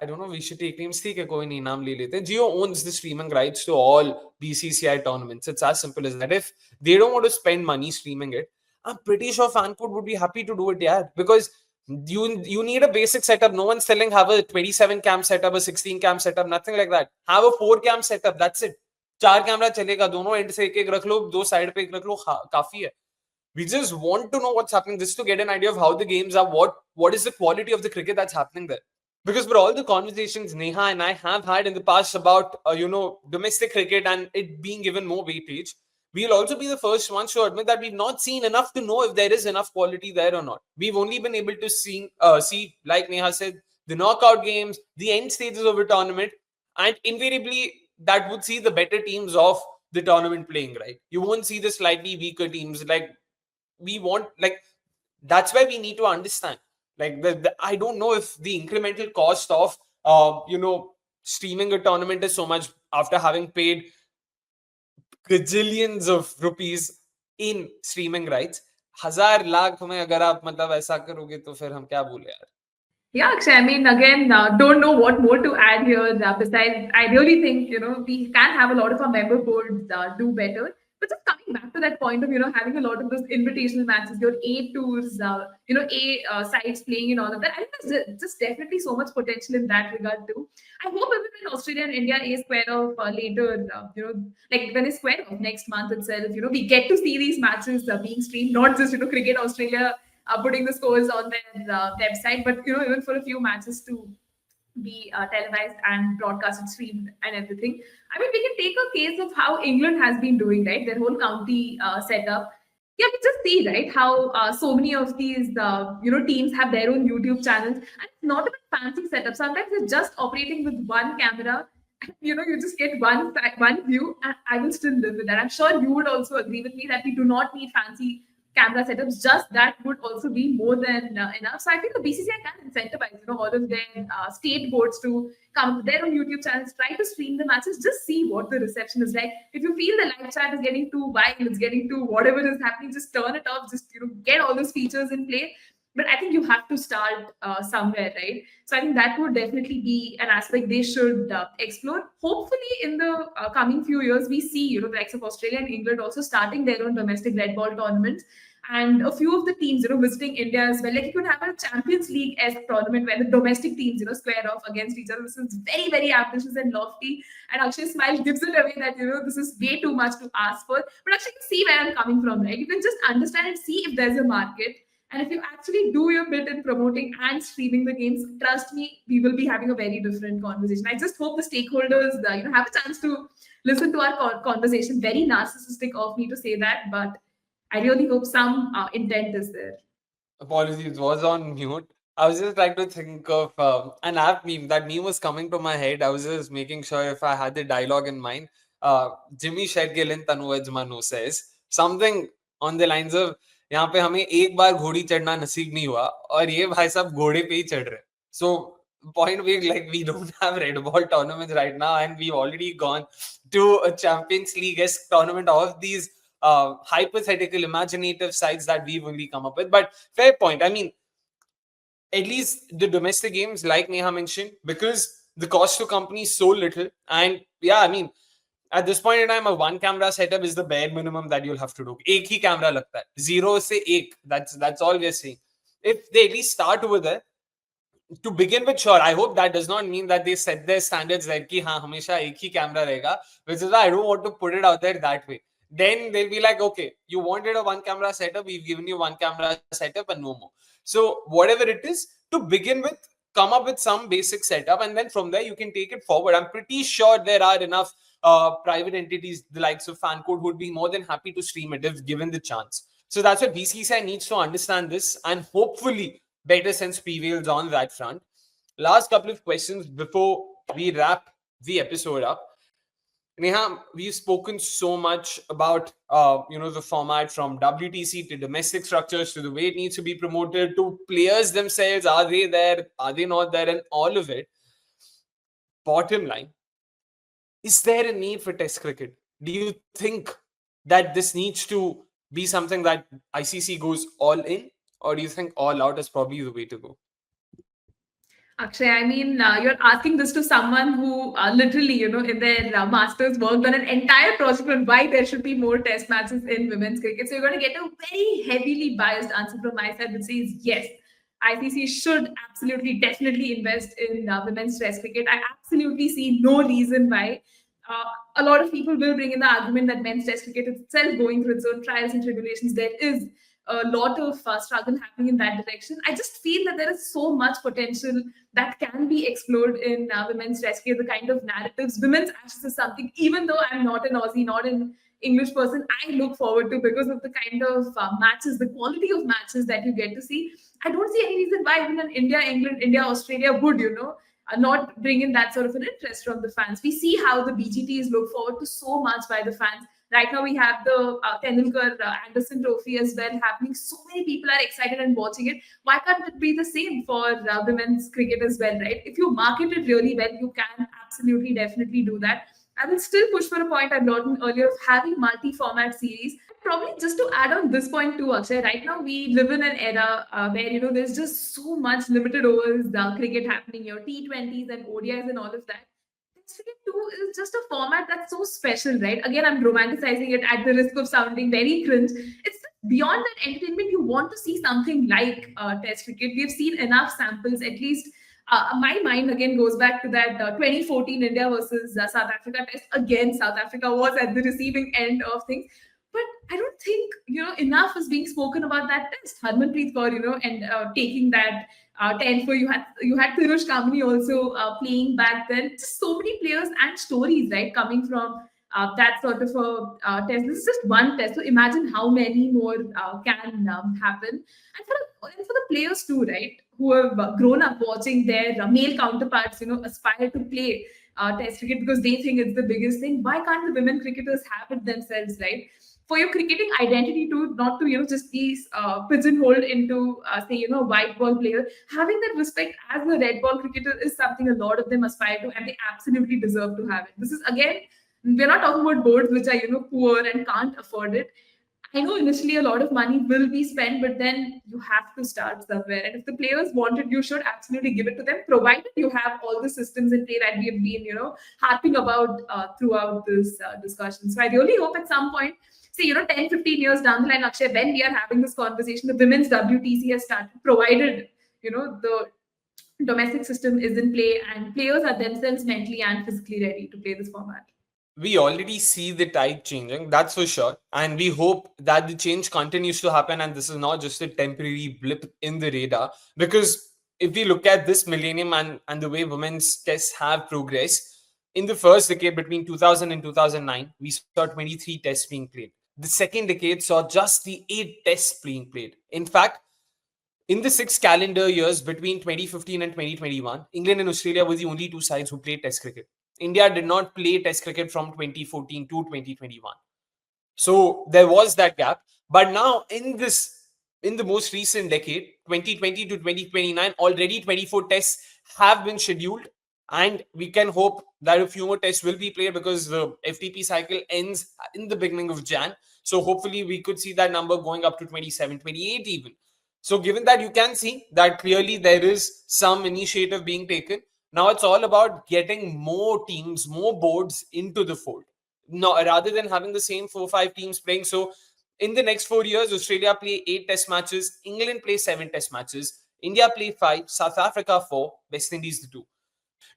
I don't know, we should take names. ठीक है कोई नहीं नाम ले लेते. Jio owns the streaming rights to all BCCI tournaments. It's as simple as that. If they don't want to spend money streaming it, I'm pretty sure Fancourt would be happy to do it, yeah. Because you need a basic setup. No one's telling have a 27 cam setup, a 16 cam setup, nothing like that. Have a 4 cam setup. That's it. 4 camera चलेगा, दोनों and से एक रख लो, दो side पे एक रख लो, काफी है. We just want to know what's happening, just to get an idea of how the games are, what is the quality of the cricket that's happening there. Because for all the conversations Neha and I have had in the past about domestic cricket and it being given more weightage, we'll also be the first ones to admit that we've not seen enough to know if there is enough quality there or not. We've only been able to see, like Neha said, the knockout games, the end stages of a tournament, and invariably that would see the better teams of the tournament playing, right? You won't see the slightly weaker teams. Like we want, like that's where we need to understand. Like I don't know if the incremental cost of streaming a tournament is so much after having paid gajillions of rupees in streaming rights. 1,000 lakh में अगर आप मतलब ऐसा करोगे तो फिर हम क्या बोले यार. Yeah, Akshay, I mean, again, don't know what more to add here. Besides, I really think, we can have a lot of our member boards do better. But just coming back to that point of, having a lot of those invitational matches, your A tours, sites playing and all of that, I think there's just definitely so much potential in that regard too. I hope even when Australia and India A square off later, like when they square off next month itself, we get to see these matches being streamed, not just, Cricket Australia putting the scores on their website, but even for a few matches to be televised and broadcasted, streamed, and everything. I mean, we can take a case of how England has been doing, right? Their whole county setup. Yeah, we just see, right, how so many of these teams have their own YouTube channels, and it's not a fancy setup. Sometimes they're just operating with one camera. You just get one view, and I will still live with that. I'm sure you would also agree with me that we do not need fancy camera setups, just that would also be more than enough. So I think the BCCI can incentivize, all of their state boards to come to their own YouTube channels, try to stream the matches, just see what the reception is like. If you feel the live chat is getting too wild, it's getting too whatever is happening, just turn it off. Just get all those features in play. But I think you have to start somewhere, right? So I think that would definitely be an aspect they should explore. Hopefully, in the coming few years, we see the likes of Australia and England also starting their own domestic red ball tournaments, and a few of the teams visiting India as well. Like you could have a Champions League esque tournament where the domestic teams square off against each other. This is very very ambitious and lofty, and Akshay Smile gives it away that this is way too much to ask for. But actually, you see where I'm coming from, right? You can just understand and see if there's a market. And if you actually do your bit in promoting and streaming the games, trust me, we will be having a very different conversation. I just hope the stakeholders, have a chance to listen to our conversation. Very narcissistic of me to say that, but I really hope some intent is there. Apologies, was on mute. I was just trying to think of an app meme. That meme was coming to my head. I was just making sure if I had the dialogue in mind. Jimmy Shergill Tanuaj Manu says something on the lines of यहाँ पे हमें एक बार घोड़ी चढ़ना नसीब नहीं हुआ और ये भाई साहब घोड़े पे ही चढ़ रहे. So point being, like, we don't have red ball tournaments right now, and we've already gone to a Champions League-esque tournament of these hypothetical, imaginative sites that we've only come up with. But fair point. I mean, at least the domestic games, like Neha mentioned, because the cost to company is so little. And yeah, I mean, at this point in time, a one camera setup is the bare minimum that you'll have to do. एक ही camera लगता है. Zero से एक. That's all we're saying. If they at least start over there, to begin with, sure, I hope that does not mean that they set their standards like कि हाँ हमेशा एक ही camera रहेगा, which is why I don't want to put it out there that way. Then they'll be like, okay, you wanted a one camera setup, we've given you one camera setup and no more. So whatever it is, to begin with, come up with some basic setup, and then from there you can take it forward. I'm pretty sure there are enough private entities, the likes of FanCode, who would be more than happy to stream it if given the chance. So that's what BCCI needs to understand this, and hopefully better sense prevails on that front. Last couple of questions before we wrap the episode up. Neha, we've spoken so much about the format, from WTC to domestic structures to the way it needs to be promoted to players themselves. Are they there? Are they not there? And all of it. Bottom line, is there a need for Test cricket? Do you think that this needs to be something that ICC goes all in, or do you think all out is probably the way to go? Akshay, I mean, you're asking this to someone who literally, in their master's worked on an entire project on why there should be more test matches in women's cricket. So you're going to get a very heavily biased answer from my side that says yes. ICC should absolutely, definitely invest in women's test cricket. I absolutely see no reason why. A lot of people will bring in the argument that men's test cricket itself going through its own trials and tribulations. There is a lot of struggle happening in that direction. I just feel that there is so much potential that can be explored in women's rescue, the kind of narratives. Women's Ashes is something, even though I'm not an Aussie, not an English person, I look forward to because of the kind of matches, the quality of matches that you get to see. I don't see any reason why even in India, England, India, Australia would, not bring in that sort of an interest from the fans. We see how the BGTs look forward to so much by the fans. Right now, we have the Tendulkar Anderson Trophy as well happening. So many people are excited and watching it. Why can't it be the same for women's cricket as well, right? If you market it really well, you can absolutely, definitely do that. I will still push for a point I brought in earlier of having multi-format series. Probably just to add on this point too, Akshay, right now we live in an era where, there's just so much limited overs cricket happening, your T20s and ODIs and all of that. Cricket 2 is just a format that's so special, right? Again, I'm romanticizing it at the risk of sounding very cringe. It's beyond that entertainment. You want to see something like Test cricket. We've seen enough samples, at least. My mind again goes back to that 2014 India versus South Africa Test. Again, South Africa was at the receiving end of things. But I don't think, enough is being spoken about that test. Harmanpreet Kaur, and taking that 10 for you had Tirush Kamini also playing back then. Just so many players and stories, right, coming from that sort of a test. This is just one test. So imagine how many more can happen. And for the players too, right, who have grown up watching their male counterparts, aspire to play test cricket because they think it's the biggest thing. Why can't the women cricketers have it themselves, right? for your cricketing identity to not to just be pigeonholed into say white ball player. Having that respect as a red ball cricketer is something a lot of them aspire to, and they absolutely deserve to have it. This is again, we're not talking about boards which are poor and can't afford it. I know initially a lot of money will be spent, but then you have to start somewhere. And if the players want it, you should absolutely give it to them, provided you have all the systems in play that we have been, harping about throughout this discussion. So I really hope at some point, see, 10, 15 years down the line, Akshay, when we are having this conversation, the women's WTC has started, provided, the domestic system is in play and players are themselves mentally and physically ready to play this format. We already see the tide changing, that's for sure. And we hope that the change continues to happen and this is not just a temporary blip in the radar. Because if we look at this millennium and the way women's tests have progressed, in the first decade between 2000 and 2009, we saw 23 tests being played. The second decade saw just the 8 tests being played. In fact, in the 6 calendar years between 2015 and 2021, England and Australia were the only two sides who played Test cricket. India did not play Test cricket from 2014 to 2021. So there was that gap. But now in the most recent decade, 2020 to 2029, already 24 tests have been scheduled. And we can hope that a few more tests will be played because the FTP cycle ends in the beginning of Jan. So hopefully we could see that number going up to 27, 28 even. So given that, you can see that clearly there is some initiative being taken. Now it's all about getting more teams, more boards into the fold. No, rather than having the same 4 or 5 teams playing. So in the next 4 years, Australia play 8 test matches, England play 7 test matches, India play 5, South Africa 4, West Indies the 2.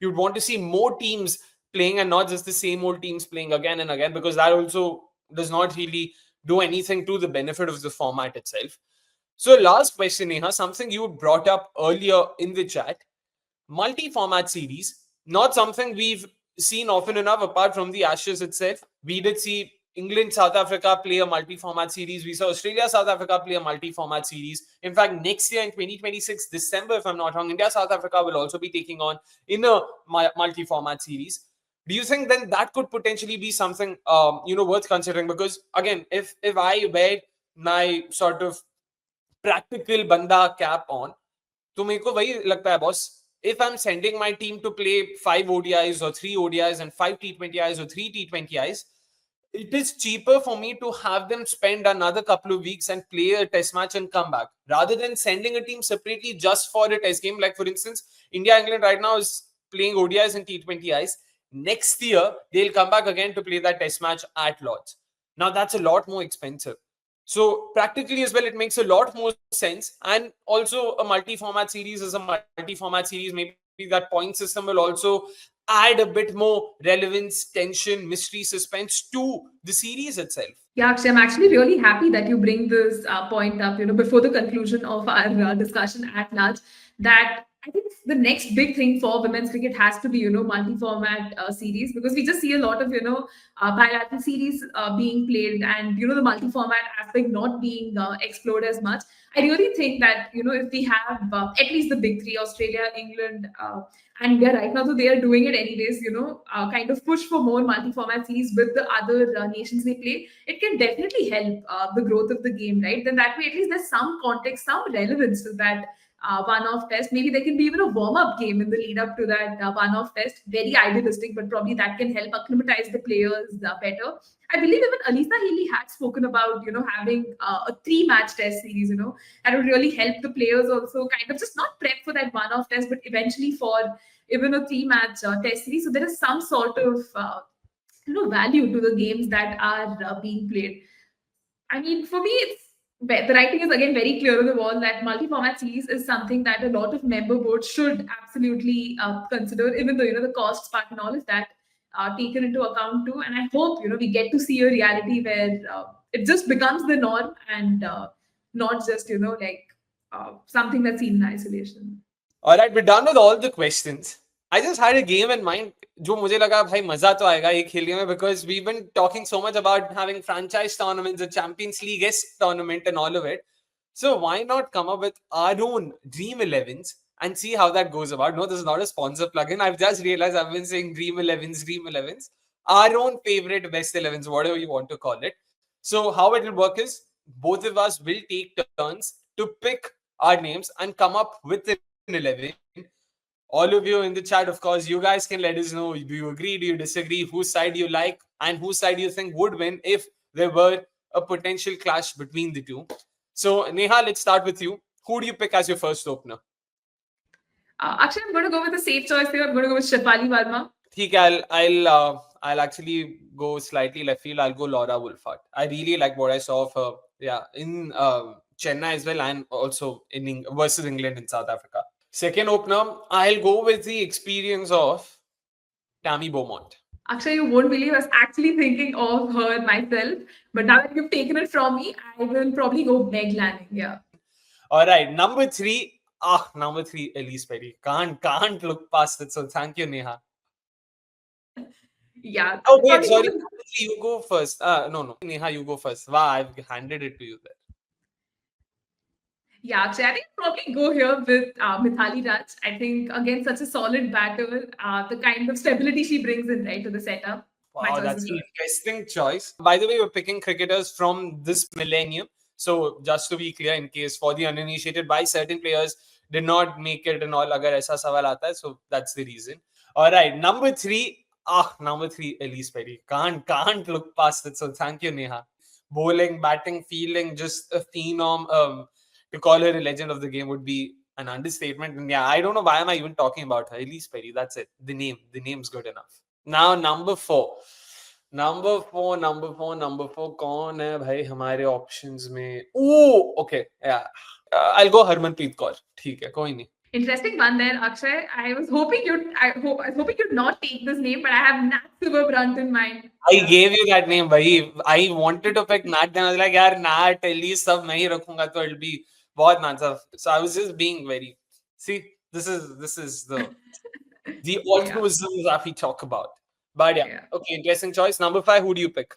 You'd want to see more teams playing and not just the same old teams playing again and again, because that also does not really do anything to the benefit of the format itself. So last question, Neha, something you brought up earlier in the chat. Multi-format series, not something we've seen often enough apart from the Ashes itself. We did see England, South Africa play a multi-format series. We saw Australia, South Africa play a multi-format series. In fact, next year in 2026, December, if I'm not wrong, India, South Africa will also be taking on in a multi-format series. Do you think then that could potentially be something worth considering? Because again, if I wear my sort of practical banda cap on, तो मेरे को वही लगता है boss. If I'm sending my team to play 5 ODIs or 3 ODIs and 5 T20Is or 3 T20Is, it is cheaper for me to have them spend another couple of weeks and play a test match and come back, rather than sending a team separately just for a test game. Like for instance, India-England right now is playing ODIs and T20Is. Next year, they'll come back again to play that test match at Lords. Now that's a lot more expensive. So practically as well, it makes a lot more sense. And also a multi-format series is a multi-format series. Maybe that point system will also add a bit more relevance, tension, mystery, suspense to the series itself. Yeah, Akshay, I'm actually really happy that you bring this point up, before the conclusion of our discussion at large, that I think the next big thing for women's cricket has to be, multi-format series, because we just see a lot of, bilateral series being played and, the multi-format aspect not being explored as much. I really think that, if we have at least the big three, Australia, England, and India right now, so they are doing it anyways, kind of push for more multi-format series with the other nations they play, it can definitely help the growth of the game, right? Then that way, at least there's some context, some relevance to that one-off test. Maybe there can be even a warm-up game in the lead up to that one-off test. Very idealistic, but probably that can help acclimatize the players better. I believe even Alisa Healy had spoken about, having a 3-match test series, that would really help the players also kind of just not prep for that one-off test, but eventually for even a 3-match test series. So there is some sort of value to the games that are being played. I mean, for me, the writing is again very clear on the wall that multi-format series is something that a lot of member boards should absolutely consider, even though the costs part and all of that taken into account too. And I hope we get to see a reality where it just becomes the norm and not just something that's seen in isolation. All right, we're done with all the questions. I just had a game in mind जो मुझे लगा भाई मजा तो आएगा ये खेलने में, because we've been talking so much about having franchise tournaments, the Champions League tournament and all of it. So why not come up with our own Dream 11s and see how that goes about? No, this is not a sponsor plugin. I've just realized I've been saying Dream 11s, Dream 11s. Our own favorite best 11s, whatever you want to call it. So how it will work is both of us will take turns to pick our names and come up with an 11. All of you in the chat, of course, you guys can let us know, do you agree, do you disagree, whose side you like, and whose side you think would win if there were a potential clash between the two. So, Neha, let's start with you. Who do you pick as your first opener? Actually, I'm going to go with a safe choice here. I'm going to go with Shefali Verma. ठीक है, I'll actually go slightly left field. I'll go Laura Wolfart. I really like what I saw of her, yeah, in Chennai as well, and also versus England in South Africa. Second opener, I'll go with the experience of Tammy Beaumont. Actually, you won't believe I was actually thinking of her myself, but now that you've taken it from me, I will probably go Meg Lanning. Yeah. All right, number three. Number three, Elise Perry. Can't look past it. So thank you, Neha. Yeah. Oh wait, Probably go sorry. with, You go first. No. Neha, you go first. Wow, I've handed it to you there. yeah, actually, I think I'll probably go here with Mithali Raj. I think, again, such a solid batter, the kind of stability she brings in, right, to the setup. My Wow, choice that's is an her. interesting choice. By the way, we're picking cricketers from this millennium. So just to be clear, in case for the uninitiated, why certain players did not make it and all, agar aisa sawal aata hai, so that's the reason. All right, number three. Number three, Elise Perry. Can't look past it. So thank you, Neha. Bowling, batting, fielding, just a phenom. To call her a legend of the game would be an understatement. And yeah, I don't know why am I even talking about her. Elise Perry. That's it. The name's good enough. Now number four. Number four कौन है भाई हमारे options में? ओ okay या आई गो हरमनप्रीत कौर. ठीक है, कोई नहीं. Interesting one there, Akshay. I was hoping you'd not take this name, but I have Nat Silver Brunt in mind. I gave you that name भाई. I wanted to pick Nat, then I was like यार Nat at least सब मैं ही रखूंगा तो it'll be बहुत massive. So I was just being very, see, this is the Yeah. altruism that we talk about. But yeah, Yeah. okay, interesting choice. Number five, who do you pick?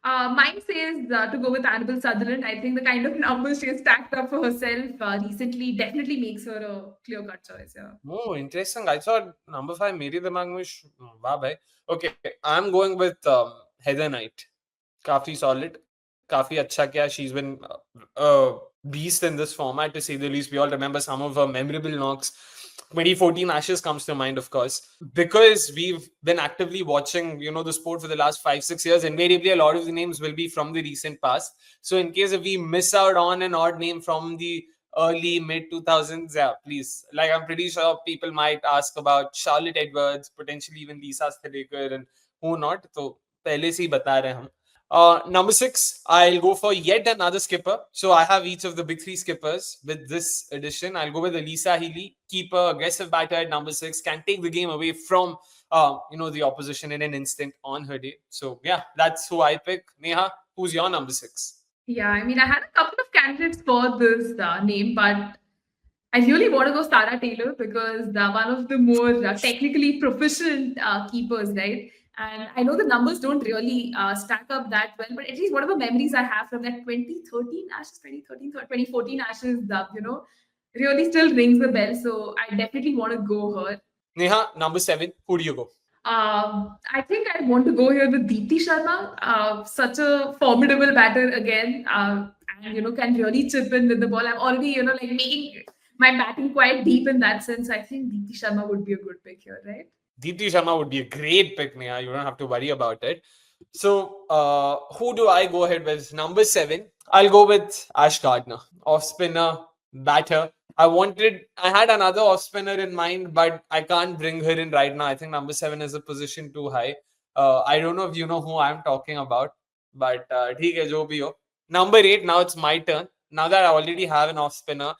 Mine says to go with Annabelle Sutherland. I think the kind of numbers she has stacked up for herself recently definitely makes her a clear-cut choice. Yeah. Oh, interesting. I thought number five, मेरे दिमाग में वाह भाई. Okay, I'm going with Heather Knight. काफी solid, काफी अच्छा किया. She's been a beast in this format, to say the least. We all remember some of her memorable knocks. 2014 Ashes comes to mind, of course, because we've been actively watching, the sport for the last 5-6 years. Invariably, a lot of the names will be from the recent past. So, in case if we miss out on an odd name from the early mid 2000s, yeah, please. Like, I'm pretty sure people might ask about Charlotte Edwards, potentially even Lisa Sthalekar, and who not. So, पहले से ही बता रहे हैं हम. Number six, I'll go for yet another skipper. So I have each of the big three skippers with this edition. I'll go with Elisa Healy, keeper, aggressive batter at number six, can take the game away from the opposition in an instant on her day. So yeah, that's who I pick. Neha, who's your number six? Yeah, I mean, I had a couple of candidates for this name, but I really want to go Sarah Taylor because one of the more technically proficient keepers, right? And I know the numbers don't really stack up that well, but at least whatever memories I have from that 2013 Ashes, 2013, 2014 Ashes, really still rings the bell. So I definitely want to go her. Neha, number seven, who do you go? I think I want to go here with Deepti Sharma, such a formidable batter again, and can really chip in with the ball. I'm already like making my batting quite deep in that sense. I think Deepti Sharma would be a good pick here, right? Deepti Sharma would be a great pick, Neha. You don't have to worry about it. So, who do I go ahead with? Number seven, I'll go with Ash Gardner, off spinner, batter. I had another off spinner in mind, but I can't bring her in right now. I think number seven is a position too high. I don't know if you know who I'm talking about, but ठीक है जो भी हो. Number eight, now it's my turn. Now that I already have an off spinner,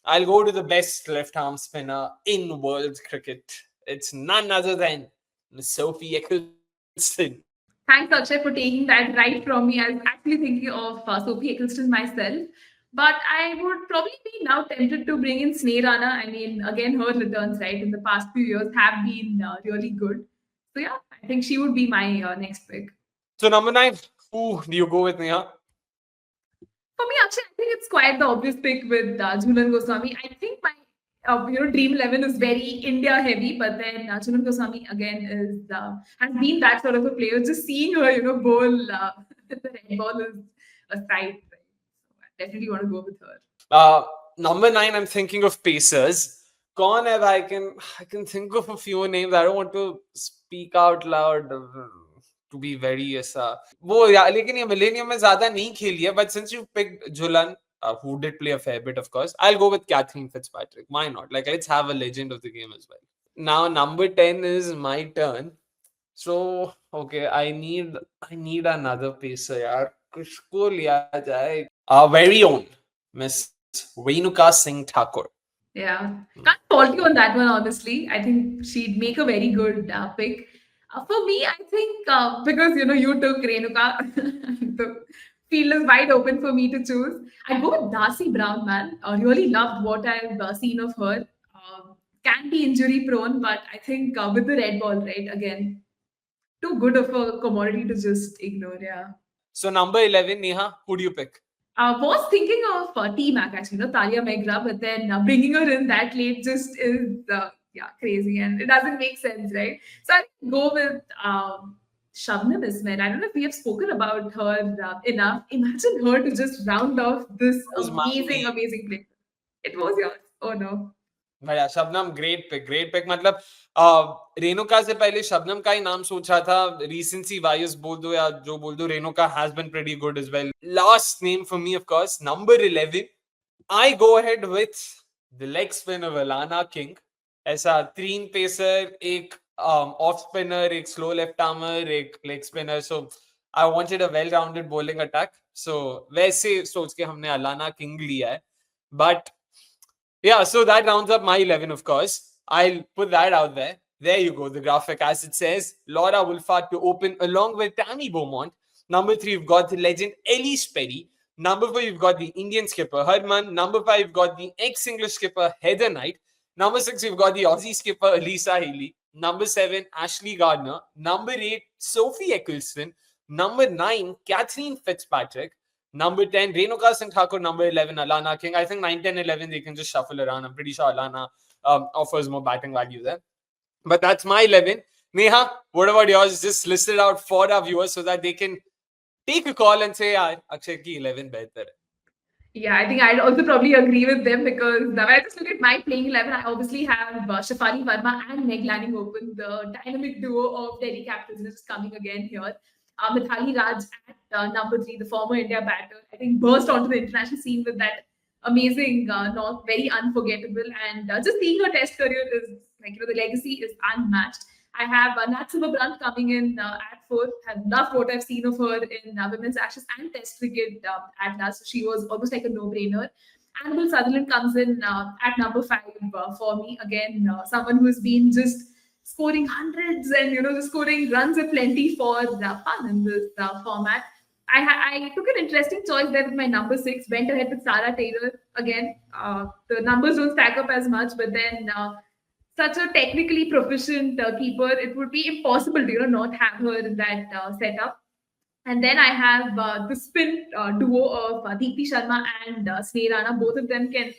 I'll go to the best left arm spinner in world cricket. It's none other than Sophie Eccleston. Thanks, Akshay, for taking that right from me. I was actually thinking of Sophie Eccleston myself. But I would probably be now tempted to bring in Sneh Rana. I mean, again, her returns, right, in the past few years have been really good. So, yeah, I think she would be my next pick. So, number nine, who do you go with, Neha? For me, actually, I think it's quite the obvious pick with Jhulan Goswami. I think my Dream 11 is very India heavy, but then Jhulan Goswami again is has been that sort of a player. Just seeing her, bowl the red ball is a sight. Right? So I definitely want to go with her. Uh, Number 9, I'm thinking of pacers. Gone have I can think of a few names. I don't want to speak out loud to be very ऐसा वो लेकिन ये millennium में ज्यादा नहीं खेली है. But since you picked Julan, who did play a fair bit, of course, I'll go with Catherine Fitzpatrick. Why not? Like, let's have a legend of the game as well. Now number 10 is my turn. So okay, I need another pacer यार. किसको लिया जाए? Our very own Miss Renuka Singh Thakur. Yeah, can't fault you on that one, honestly. I think she'd make a very good pick. For me, I think because you took Renuka, the field is wide open for me to choose. I'd go with Darcy Brown, man. Really loved what I've seen of her. Can be injury prone, but I think with the red ball, right, again, too good of a commodity to just ignore. Yeah. So number 11, Neha, who do you pick? Was thinking of T-Mac actually, Talia Megra, but then bringing her in that late just is crazy and it doesn't make sense, right? So I go with Shabnam Ismail. I don't know if we have spoken about her enough. Imagine her to just round off this It was amazing, my amazing play. It was yours. Oh no. But yeah, Shabnam great pick. मतलब रेणुका से पहले शबनम का ही नाम सोचा था. Recency bias बोल दो या जो बोल दो, Renuka has been pretty good as well. Last name for me, of course, number 11. I go ahead with the leg spinner Alana King. ऐसा 3 pacer, एक off spinner, एक slow left armer, एक leg spinner. So I wanted a well-rounded bowling attack. So वैसे सोच के हमने Alana King लिया है. But yeah, so that rounds up my 11, of course. I'll put that out there. There you go, the graphic as it says. Laura Wolfart to open along with Tammy Beaumont. Number 3, you've got the legend Elise Perry. Number 4, you've got the Indian skipper Harman. Number 5, you've got the ex-English skipper Heather Knight. Number 6, you've got the Aussie skipper Elisa Haley. Number 7, Ashley Gardner. Number 8, Sophie Eccleston. Number 9, Catherine Fitzpatrick. Number 10, Renuka Singh Thakur. Number 11, Alana King. I think 9, 10, 11, they can just shuffle around. I'm pretty sure Alana offers more batting value there. But that's my 11. Neha, what about yours? Just list it out for our viewers so that they can take a call and say, yeah, Akshay ki 11 better. Yeah, I think I'd also probably agree with them because when I just look at my playing 11, I obviously have Shafali Verma and Meg Lanning open, the dynamic duo of Delhi Capitals is coming again here. Mithali Raj at number 3, the former India batter, I think burst onto the international scene with that amazing knock, very unforgettable. And just seeing her test career is the legacy is unmatched. I have Nat Silverbrand coming in at 4th. Have loved what I've seen of her in women's Ashes and Test cricket at last. She was almost like a no-brainer. Annabelle Sutherland comes in at number 5 for me. Again, someone who's been just scoring hundreds and just scoring runs aplenty for fun in this format. I took an interesting choice there with my number 6. Went ahead with Sarah Taylor again. The numbers don't stack up as much, but then such a technically proficient keeper, it would be impossible to not have her in that setup. And then I have the spin duo of Deepti Sharma and Sneh Rana. Both of them can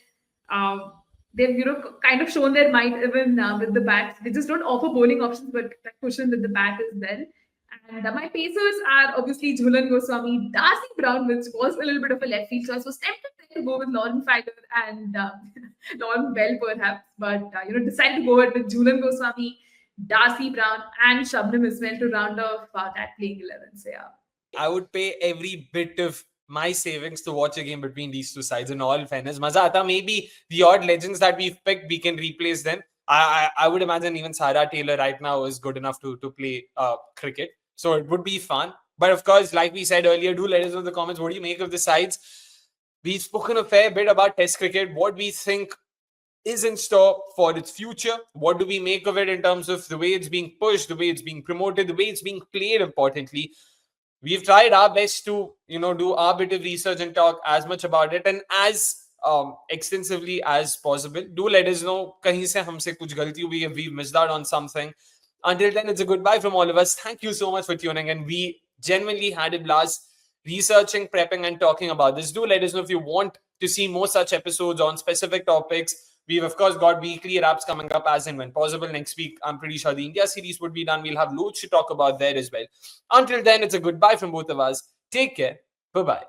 they've kind of shown their might even with the bat. They just don't offer bowling options, but that cushion with the bat is there. And my pacers are obviously Jhulan Goswami, Darcy Brown, which was a little bit of a left field choice. Was tempted to go with Lauren Filer and Lauren Bell perhaps, but decided to go ahead with Jhulan Goswami, Darcy Brown, and Shabnam Ismail to round off that playing 11. So yeah. I would pay every bit of my savings to watch a game between these two sides. In all fairness, maza aata. Maybe the odd legends that we've picked, we can replace them. I would imagine even Sarah Taylor right now is good enough to play cricket. So it would be fun. But of course, like we said earlier, do let us know in the comments what do you make of the sides. We've spoken a fair bit about Test cricket, what we think is in store for its future. What do we make of it in terms of the way it's being pushed, the way it's being promoted, the way it's being played, importantly. We've tried our best to, do our bit of research and talk as much about it and as extensively as possible. Do let us know kahin se humse kuch galti hui hai, we've missed out on something. Until then, it's a goodbye from all of us. Thank you so much for tuning in. We genuinely had a blast researching, prepping, and talking about this. Do let us know if you want to see more such episodes on specific topics. We've, of course, got weekly wraps coming up as and when possible. Next week, I'm pretty sure the India series would be done. We'll have loads to talk about there as well. Until then, it's a goodbye from both of us. Take care. Bye bye.